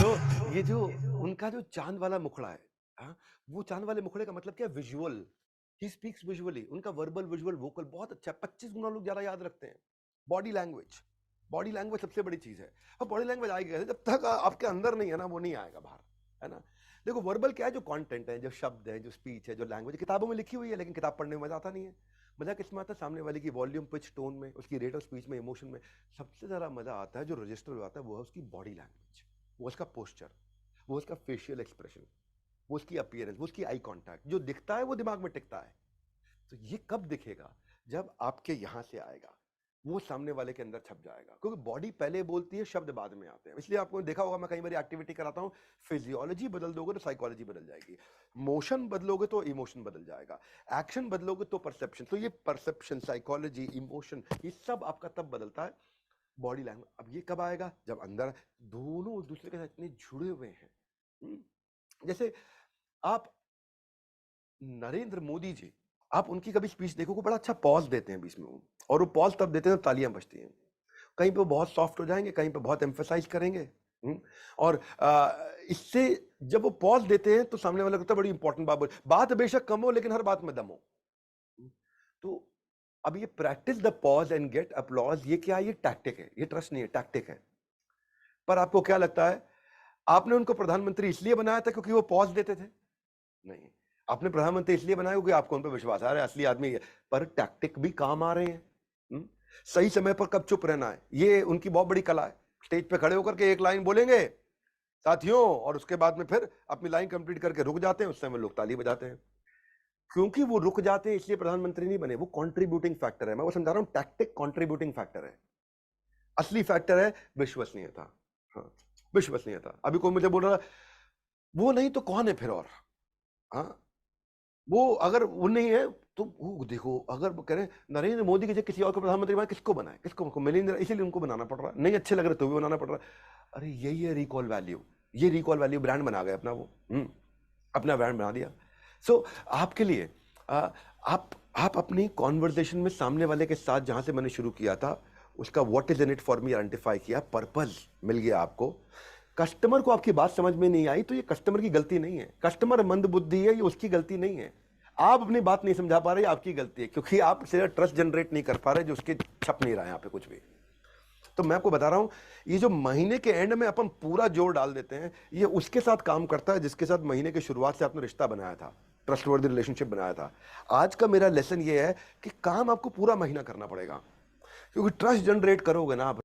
तो ये जो उनका जो चांद वाला मुखड़ा है, वो चांद वाले मुखड़े का मतलब क्या है? Visual, he speaks visually. उनका वर्बल, विजुअल, वोकल बहुत अच्छा है। 25 गुना लोग ज्यादा याद रखते हैं। बॉडी लैंग्वेज, बॉडी लैंग्वेज सबसे बड़ी चीज है। और बॉडी लैंग्वेज आएगी जब तक आपके अंदर नहीं है ना, वो नहीं आएगा बाहर, है ना। देखो वर्बल क्या है? जो कंटेंट है, जो शब्द है, जो स्पीच है, जो लैंग्वेज किताबों में लिखी हुई है, लेकिन किताब पढ़ने में मजा आता नहीं है। मजा किसमें आता है? सामने वाले की वॉल्यूम, पिच, टोन में, उसकी रेट ऑफ स्पीच में, इमोशन में। सबसे ज्यादा मजा आता है जो रजिस्टर हो जाता है, वो है उसकी बॉडी लैंग्वेज, वो उसका पोस्चर, वो उसका फेशियल एक्सप्रेशन, वो उसकी अपीयरेंस, वो उसकी आई कॉन्टैक्ट। जो दिखता है वो दिमाग में टिकता है। तो ये कब दिखेगा? जब आपके यहां से आएगा, वो सामने वाले के अंदर छप जाएगा, क्योंकि बॉडी पहले बोलती है, शब्द बाद में आते हैं। इसलिए आपको देखा होगा, मैं कई बार एक्टिविटी कराता हूं, फिजियोलॉजी बदल दोगे तो साइकोलॉजी बदल जाएगी, मोशन बदलोगे तो इमोशन बदल जाएगा, एक्शन बदलोगे तो परसेप्शन। तो ये परसेप्शन, साइकोलॉजी, इमोशन, ये सब आपका तब बदलता है बॉडी लैंग्वेज। अब ये कब आएगा? जब अंदर दोनों एक दूसरे के साथ इतने जुड़े हुए हैं। जैसे आप नरेंद्र मोदी जी, आप उनकी कभी स्पीच देखो, को बड़ा अच्छा पॉज देते हैं बीच में, और वो पॉज तब देते हैं जब तालियां बजती हैं। कहीं पे बहुत सॉफ्ट हो जाएंगे, कहीं पे बहुत एम्फेसाइज करेंगे। और इससे जब वो पॉज देते हैं तो सामने वाला कहता है बड़ी इंपॉर्टेंट बात बेशक कम हो लेकिन हर बात में दम हो। तो अब ये practice the pause and get applause, ये क्या है? ये टैक्टिक है, ये ट्रस्ट नहीं है, टैक्टिक है। पर आपको क्या लगता है, आपने उनको प्रधानमंत्री इसलिए बनाया था क्योंकि वो पॉज देते थे? नहीं, आपने प्रधानमंत्री इसलिए बनाया क्योंकि आपको उन पर विश्वास आ रहा है, असली आदमी है। पर टैक्टिक भी काम आ रहे हैं। सही समय पर कब चुप रहना है, ये उनकी बहुत बड़ी कला है। स्टेज पे खड़े होकर के एक लाइन बोलेंगे साथियों, और उसके बाद में फिर अपनी लाइन कंप्लीट करके रुक जाते हैं। उस समय लोग ताली बजाते हैं। क्योंकि वो रुक जाते हैं इसलिए प्रधानमंत्री नहीं बने, वो कंट्रीब्यूटिंग फैक्टर है। मैं वो समझा रहा हूं, टैक्टिक कंट्रीब्यूटिंग फैक्टर है। असली फैक्टर है विश्वसनीयता। हाँ, विश्वसनीयता। अभी कोई मुझे बोल रहा वो नहीं तो कौन है फिर? और हाँ, वो अगर वो नहीं है तो वो देखो, अगर वो कह रहे नरेंद्र मोदी के जगह किसी और को प्रधानमंत्री बनाए, किसको बनाए? किसको? मिलेंद्र, इसीलिए उनको बनाना पड़ रहा है। नहीं अच्छे लग रहे तो भी बनाना पड़ रहा है। अरे यही है रिकॉल वैल्यू। ये रिकॉल वैल्यू ब्रांड बना गए अपना, वो अपना ब्रांड बना दिया। सो आपके लिए आप अपनी कॉन्वर्सेशन में सामने वाले के साथ, जहां से मैंने शुरू किया था, उसका what is in it for me identify किया, पर्पस मिल गया आपको। कस्टमर को आपकी बात समझ में नहीं आई तो ये कस्टमर की गलती नहीं है, कस्टमर मंदबुद्धि है, ये उसकी गलती नहीं है। आप अपनी बात नहीं समझा पा रहे, आपकी गलती है, क्योंकि आप सिर्फ ट्रस्ट जनरेट नहीं कर पा रहे, जो उसके छप नहीं रहा है यहाँ पे कुछ भी। तो मैं आपको बता रहा हूं, ये जो महीने के एंड में अपन पूरा जोर डाल देते हैं, ये उसके साथ काम करता है जिसके साथ महीने की शुरुआत से आपने रिश्ता बनाया था, ट्रस्टवर्दी रिलेशनशिप बनाया था। आज का मेरा लेसन ये है कि काम आपको पूरा महीना करना पड़ेगा, क्योंकि ट्रस्ट जनरेट करोगे ना आप।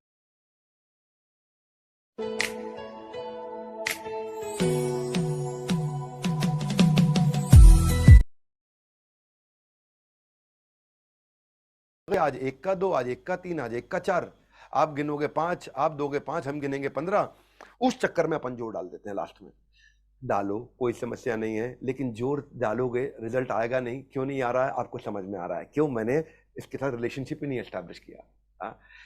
आज 1 का 2, आज 1 का 3, आज 1 का 4, आप गिनोगे 5, आप दोगे 5, हम गिनेंगे 15। उस चक्कर में अपन जोर डाल देते हैं लास्ट में। डालो, कोई समस्या नहीं है, लेकिन जोर डालोगे रिजल्ट आएगा नहीं। क्यों नहीं आ रहा है? आपको समझ में आ रहा है क्यों? मैंने इसके साथ रिलेशनशिप ही नहीं एस्टैब्लिश किया।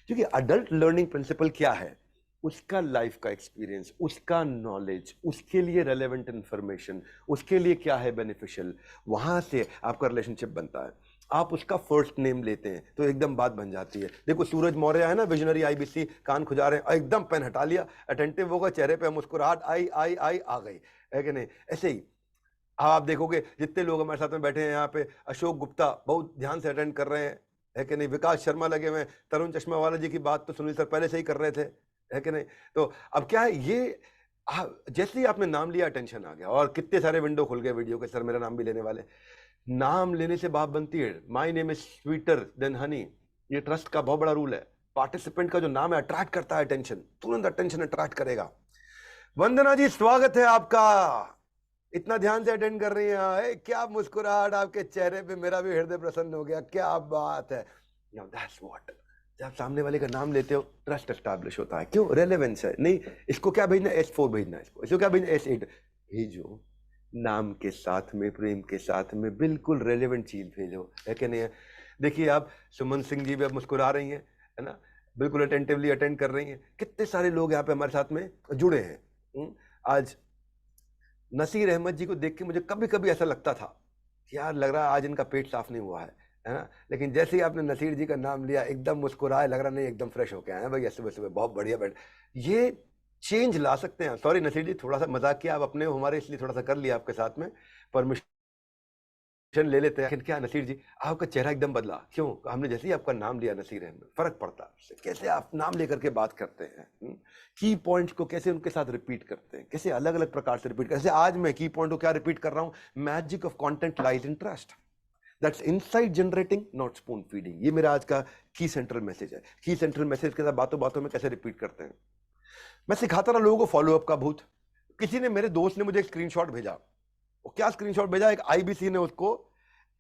क्योंकि अडल्ट लर्निंग प्रिंसिपल क्या है? उसका लाइफ का एक्सपीरियंस, उसका नॉलेज, उसके लिए रेलेवेंट इंफॉर्मेशन, उसके लिए क्या है बेनिफिशियल, वहां से आपका रिलेशनशिप बनता है। आप उसका फर्स्ट नेम लेते हैं तो एकदम बात बन जाती है। देखो सूरज मौर्य है ना, विजनरी IBC, कान खुजा रहे हैं, एकदम पेन हटा लिया, अटेंटिव होगा, चेहरे पे मुस्कुराहट आई आई आई आ गई, है कि नहीं? ऐसे ही आप देखोगे जितने लोग हमारे साथ में बैठे हैं यहाँ पे, अशोक गुप्ता बहुत ध्यान से अटेंड कर रहे हैं, है कि नहीं? विकास शर्मा लगे हुए हैं, तरुण चश्मा वाला जी की बात तो सुनील सर पहले से ही कर रहे थे, है कि नहीं? तो अब क्या है, ये जैसे ही आपने नाम लिया अटेंशन आ गया, और कितने सारे विंडो खुल गए वीडियो के, सर मेरा नाम भी लेने वाले। नाम लेने से बात बनती है। My name is sweeter than Honey, ये ट्रस्ट का बहुत बड़ा रूल है। पार्टिसिपेंट का जो नाम है अट्रैक्ट करता है अटेंशन, तुरंत अटेंशन अट्रैक्ट करेगा। वंदना जी स्वागत है आपका, इतना ध्यान से अटेंड कर रही हैं, क्या मुस्कुराहट आपके चेहरे पे, मेरा भी हृदय प्रसन्न हो गया, क्या बात है। Now that's what, जब सामने वाले का नाम लेते हो ट्रस्ट एस्टैब्लिश होता है। क्यों? रेलेवेंस है। नहीं इसको क्या भेजना, S4 भेजना है, इसको क्या भेजना, S8 भेजो। नाम के साथ में, प्रेम के साथ में बिल्कुल रेलेवेंट चीज भेजो, है कि नहीं? देखिए आप सुमन सिंह जी भी अब मुस्कुरा रही हैं, है ना, बिल्कुल अटेंटिवली अटेंड कर रही हैं। कितने सारे लोग यहाँ पे हमारे साथ में जुड़े हैं। आज नसीर अहमद जी को देख के मुझे कभी कभी ऐसा लगता था कि यार लग रहा है आज इनका पेट साफ नहीं हुआ है ना, लेकिन जैसे ही आपने नसीर जी का नाम लिया एकदम मुस्कुराए, लग रहा नहीं एकदम फ्रेश होके आए हैं भाई, सुबह सुबह बहुत बढ़िया बैठ। ये चेंज ला सकते हैं। सॉरी नसीर जी, थोड़ा सा मजाक किया, आप अपने हमारे इसलिए थोड़ा सा कर लिया आपके साथ में, परमिशन ले लेते हैं। लेकिन क्या नसीर जी, आपका चेहरा एकदम बदला, क्यों? हमने जैसे ही आपका नाम लिया नसीर अहमद, फर्क पड़ता है कैसे आप नाम लेकर के बात करते हैं, की पॉइंट्स को कैसे उनके साथ रिपीट करते हैं, कैसे अलग अलग प्रकार से रिपीट करते हैं। आज मैं की पॉइंट को क्या रिपीट कर रहा हूं, magic of content lies in trust, that's insight generating not spoon feeding. ये मेरा आज का की सेंट्रल मैसेज है। की सेंट्रल मैसेज के साथ बातों बातों में कैसे रिपीट करते हैं। मैं सिखाता रहा लोगों को फॉलोअप का भूत। किसी ने, मेरे दोस्त ने मुझे एक स्क्रीनशॉट भेजा, वो क्या स्क्रीनशॉट भेजा, एक IBC ने उसको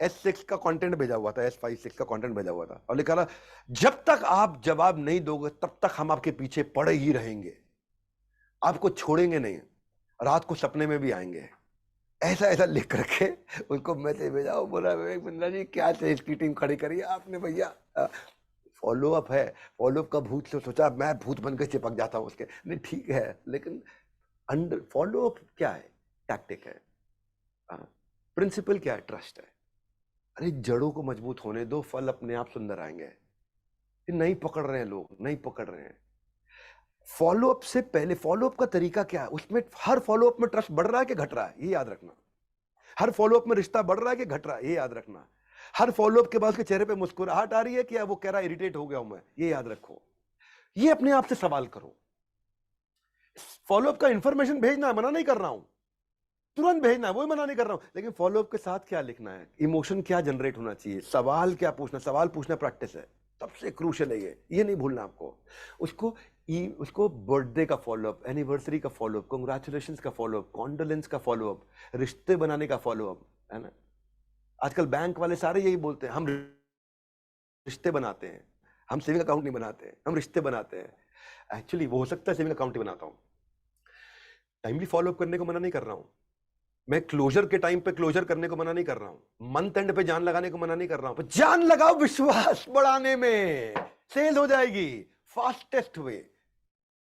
S6 का कंटेंट भेजा हुआ था, S5-6 का कंटेंट भेजा हुआ था, और लिखा था जब तक आप जवाब नहीं दोगे तब तक हम आपके पीछे पड़े ही रहेंगे, आपको छोड़ेंगे नहीं, रात को सपने में भी आएंगे। ऐसा ऐसा लिख करके उसको मैसेज भेजा। वो बोला बिंद्रा जी क्या चाहिए, इसकी टीम खड़ी करी है आपने भैया, फॉलोअप है, फॉलोअप का भूत से सोचा मैं भूत बनकर चिपक जाता हूं उसके। नहीं ठीक है, लेकिन अंडर फॉलोअप क्या है, टैक्टिक है, प्रिंसिपल क्या है, ट्रस्ट है। अरे जड़ों को मजबूत होने दो, फल अपने आप सुंदर आएंगे। नहीं पकड़ रहे हैं लोग, नहीं पकड़ रहे हैं। फॉलोअप से पहले, फॉलोअप का तरीका क्या है, उसमें हर फॉलोअप में ट्रस्ट बढ़ रहा है कि घट रहा है, ये याद रखना। हर फॉलोअप में रिश्ता बढ़ रहा है कि घट रहा है, ये याद रखना। हर फॉलोअप के बाद उसके चेहरे पे मुस्कुराहट आ रही है कि वो कह रहा है इरिटेट हो गया हूं मैं, ये याद रखो। ये अपने आप से सवाल करो। फॉलोअप का इंफॉर्मेशन भेजना है, मना नहीं कर रहा हूं, तुरंत भेजना है, वही मना नहीं कर रहा हूं, लेकिन फॉलोअप के साथ क्या लिखना है, इमोशन क्या जनरेट होना चाहिए, सवाल क्या पूछना, सवाल पूछना प्रैक्टिस है, सबसे क्रूशियल है ये नहीं भूलना आपको। उसको बर्थडे का फॉलोअप, एनिवर्सरी का फॉलोअप, कांग्रेचुलेशंस का फॉलोअप, कॉन्डोलेंस का फॉलोअप, रिश्ते बनाने का फॉलोअप, है ना। आजकल बैंक वाले सारे यही बोलते हैं, हम रिश्ते बनाते हैं, हम सेविंग अकाउंट नहीं बनाते हैं, हम रिश्ते बनाते हैं। एक्चुअली वो हो सकता है सेविंग अकाउंट ही बनाता हूं। टाइमली फॉलोअप करने को मना नहीं कर रहा हूं मैं, क्लोजर के टाइम पे क्लोजर करने को मना नहीं कर रहा हूं, मंथ एंड पे जान लगाने को मना नहीं कर रहा हूं, पर जान लगाओ विश्वास बढ़ाने में, सेल हो जाएगी। Fastest way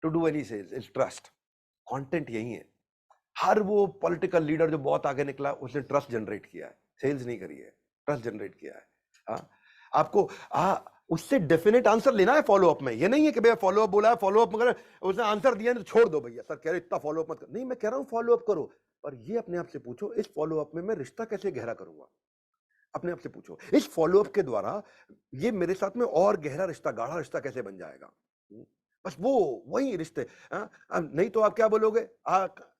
to do any sales is trust. Content यही है। हर वो पॉलिटिकल लीडर जो बहुत आगे निकला उसने ट्रस्ट जनरेट किया है, सेल्स नहीं करी है, ट्रस्ट जनरेट किया है। आपको उससे डेफिनेट आंसर लेना है फॉलोअप में। ये नहीं है कि भैया फॉलोअप बोला है, फॉलोअप मगर उसने आंसर दिया तो छोड़ दो भैया, सर कह रहे इतना फॉलोअप मत कर। नहीं, मैं कह रहा हूं फॉलोअप करो, और ये अपने आप से पूछो इस फॉलोअप में मैं रिश्ता कैसे गहरा करूंगा। अपने आप से पूछो इस फॉलोअप के द्वारा ये मेरे साथ में और गहरा रिश्ता, गाढ़ा रिश्ता कैसे बन जाएगा। बस वही रिश्ते। नहीं तो आप क्या बोलोगे,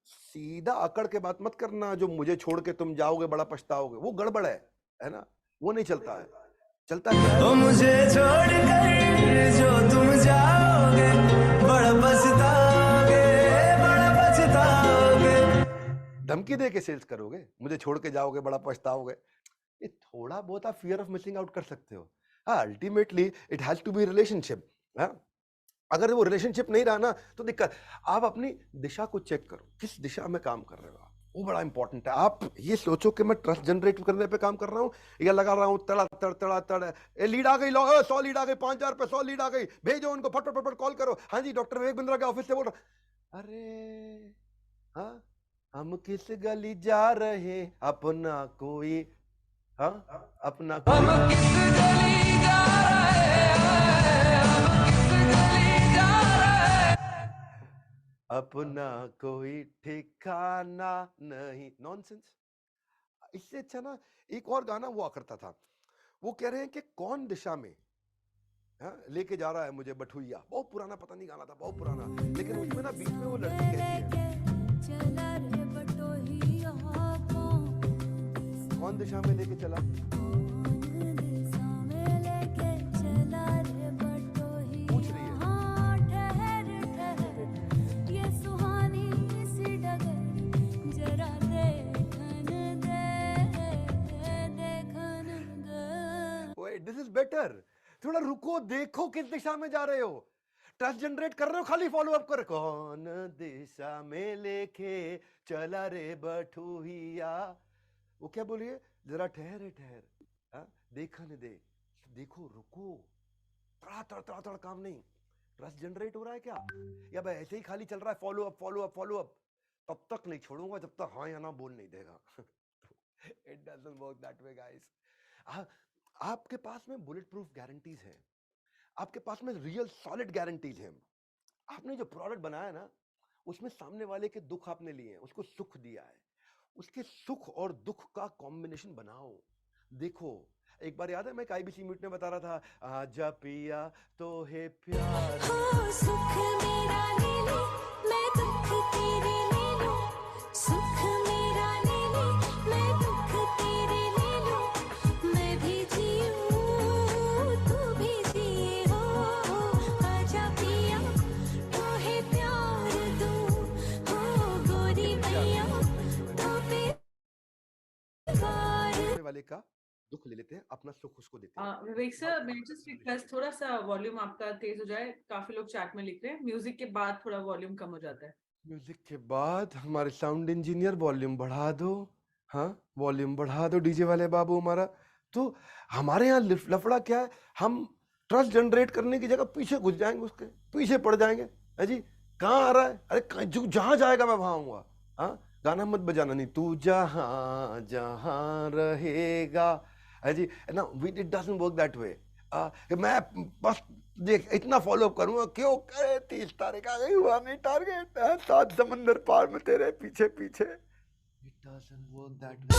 सीधा अकड़ के बात मत करना, जो मुझे छोड़ के तुम जाओगे बड़ा पछताओगे, वो गड़बड़ है ना, वो नहीं चलता है। चलता क्या है, मुझे छोड़कर जो तुम जाओगे बड़ा पछताओगे, बड़ा पछताओगे। धमकी दे के सेल्स करोगे, मुझे छोड़ के जाओगे बड़ा पछताओगे। ये थोड़ा बहुत आप फियर ऑफ मिसिंग आउट कर सकते हो। Ultimately it has to be relationship. अगर वो रिलेशनशिप नहीं रहा ना तो दिक्कत। आप अपनी दिशा को चेक करो, किस दिशा में काम कर रहे हो आप। वो बड़ा इंपॉर्टेंट है। आप ये सोचो कि मैं ट्रस्ट जनरेट करने पे काम कर रहा हूँ या लगा रहा हूँ तड़ा तड़ ए लीड आ गई 100 लीड आ गई 5000 पे 100 लीड आ गई, भेजो उनको फट फट फट कॉल करो, हाँ जी डॉक्टर विवेक बिंद्रा के ऑफिस से बोल रहा। अरे हाँ, हम किस गली जा रहे, अपना कोई, हाँ अपना अपना कोई ठिकाना नहीं। नॉनसेंस। इससे अच्छा ना एक और गाना हुआ करता था, वो कह रहे हैं कि कौन दिशा में, हाँ, लेके जा रहा है मुझे बठुइया। बहुत पुराना, पता नहीं गाना था, बहुत पुराना, लेकिन उसमें ना बीच में वो लड़की कहती है कौन दिशा में लेके चला, पूछ रही है। दिस इज बेटर, थोड़ा रुको, देखो किस दिशा में जा रहे हो। ट्रस्ट जनरेट कर रहे हो, खाली फॉलो अप कर, कौन दिशा में लेके चला रे बठुइया। वो क्या बोलिए, जरा ठहर ठहर, हाँ, देखने दे, देखो रुको, तड़ा तड़ तड़ा तड़ काम नहीं। ट्रस्ट जनरेट हो रहा है क्या, या भाई ऐसे ही खाली चल रहा है follow up follow up follow up. तब तक नहीं छोड़ूंगा जब तक हाँ या ना बोल नहीं देगा। It doesn't work that way guys. आपके पास में बुलेट प्रूफ गारंटीज हैं, आपके पास में रियल सॉलिड गारंटीज हैं। आपने जो प्रोडक्ट बनाया ना, उसमें सामने वाले के दुख आपने लिए हैं, उसको सुख दिया है, उसके सुख और दुख का कॉम्बिनेशन बनाओ। देखो एक बार याद है मैं IBC मीट में बता रहा था, आजा पिया तो है प्यार, सुख मेरा ले ले, मैं दुख तेरे ले लूं, सुख मेरा ले ले, मैं दुख तेरे ले लूं, मैं भी जीऊं तू भी जिए हो, आजा पिया तो है प्यार दूं, हो गोरी मैया तो प्यार वाले का दुख ले लेते हैं, अपना सुख उसको देते हैं। विवेक सर, मैं जस्ट रिक्वेस्ट, थोड़ा सा वॉल्यूम आपका तेज हो जाए, काफी लोग चैट में लिख रहे हैं, म्यूजिक के बाद थोड़ा वॉल्यूम कम हो जाता है। म्यूजिक के बाद हमारे साउंड इंजीनियर वॉल्यूम बढ़ा दो, हाँ वॉल्यूम बढ़ा दो डीजे वाले बाबू हमारा। तो हमारे यहाँ लफड़ा क्या है, हम ट्रस्ट जनरेट करने की जगह पीछे घुस जाएंगे, उसके पीछे पड़ जाएंगे। है जी, कहाँ आ रहा है, अरे जो जहां जाएगा मैं वहां आऊंगा। हाँ गाना मत बजाना, नहीं तू जहां जहां रहेगा। है जी ना, इट डजंट वर्क दैट वे। मैं बस देख इतना फॉलो अप करूंगा, क्यों करे 30 तारीख आ गई, हुआ नहीं टारगेट, 7 समंदर पार में तेरे पीछे पीछे। It doesn't work that way.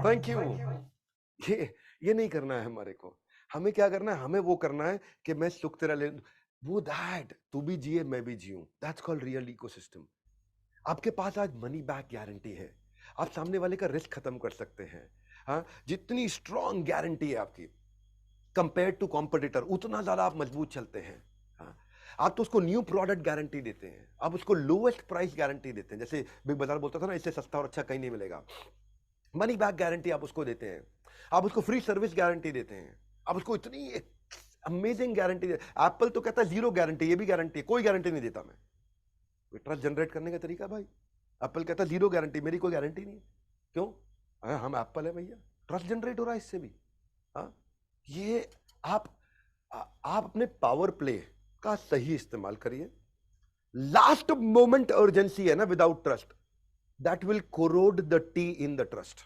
Thank you. ये नहीं करना है हमारे को। हमें क्या करना है, हमें वो करना है कि मैं सुख तेरा ले, वो दैट तू भी जिए मैं भी जीऊं, दैट्स कॉल्ड रियल इकोसिस्टम। आपके पास आज मनी बैक गारंटी है, आप सामने वाले का रिस्क खत्म कर सकते हैं। हाँ, जितनी स्ट्रॉन्ग गारंटी है आपकी कंपेयर टू कॉम्पिटिटर, उतना ज्यादा आप मजबूत चलते हैं। हाँ, आप तो उसको न्यू प्रोडक्ट गारंटी देते हैं, आप उसको लोएस्ट प्राइस गारंटी देते हैं। जैसे बिग बाजार बोलता था ना, इससे सस्ता और अच्छा कहीं नहीं मिलेगा। मनी बैक गारंटी आप उसको देते हैं, आप उसको फ्री सर्विस गारंटी देते हैं, आप उसको इतनी अमेजिंग गारंटी दे। एप्पल तो कहता है 0 गारंटी, ये भी गारंटी है, कोई गारंटी नहीं देता मैं। ट्रस्ट जनरेट करने का तरीका भाई, एप्पल कहता है 0 गारंटी, मेरी कोई गारंटी नहीं। क्यों, हम एप्पल है भैया, ट्रस्ट जनरेट हो रहा है इससे भी। हाँ, ये आप अपने पावर प्ले का सही इस्तेमाल करिए। लास्ट मोमेंट अर्जेंसी है ना, without trust that will corrode the tea in the trust.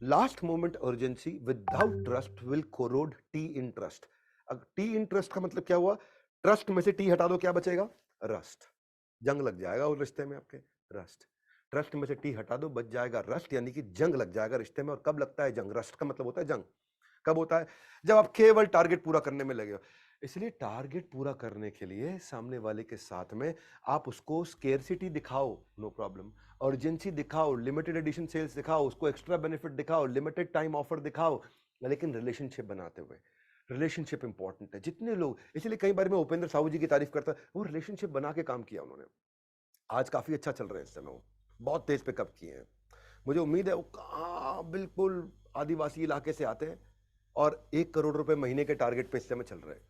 Last moment urgency without trust will corrode tea in trust. अब टी इन ट्रस्ट का मतलब क्या हुआ, ट्रस्ट में से टी हटा दो क्या बचेगा, रस्ट। जंग लग जाएगा उस रिश्ते में आपके, रस्ट। ट्रस्ट में से टी हटा दो बच जाएगा रस्ट, यानी कि जंग लग जाएगा रिश्ते में। और कब लगता है जंग, रस्ट का मतलब होता है जंग। कब होता है, जब आप केवल टारगेट पूरा करने में लगे हो। इसलिए टारगेट पूरा करने के लिए सामने वाले के साथ में आप उसको स्केर्सिटी दिखाओ, नो प्रॉब्लम, अर्जेंसी दिखाओ, लिमिटेड एडिशन सेल्स दिखाओ, उसको एक्स्ट्रा बेनिफिट दिखाओ, लिमिटेड टाइम ऑफर दिखाओ, लेकिन रिलेशनशिप बनाते हुए। रिलेशनशिप इंपॉर्टेंट है। जितने लोग, इसलिए कई बार मैं उपेंद्र साहू जी की तारीफ करता, वो रिलेशनशिप बना के काम किया उन्होंने, आज काफी अच्छा चल रहे हैं इस समय, वो बहुत तेज पिकअप किए हैं। मुझे उम्मीद है वो कहाँ बिल्कुल आदिवासी इलाके से आते हैं और 1 करोड़ रुपए महीने के टारगेट पे इस समय चल रहे हैं।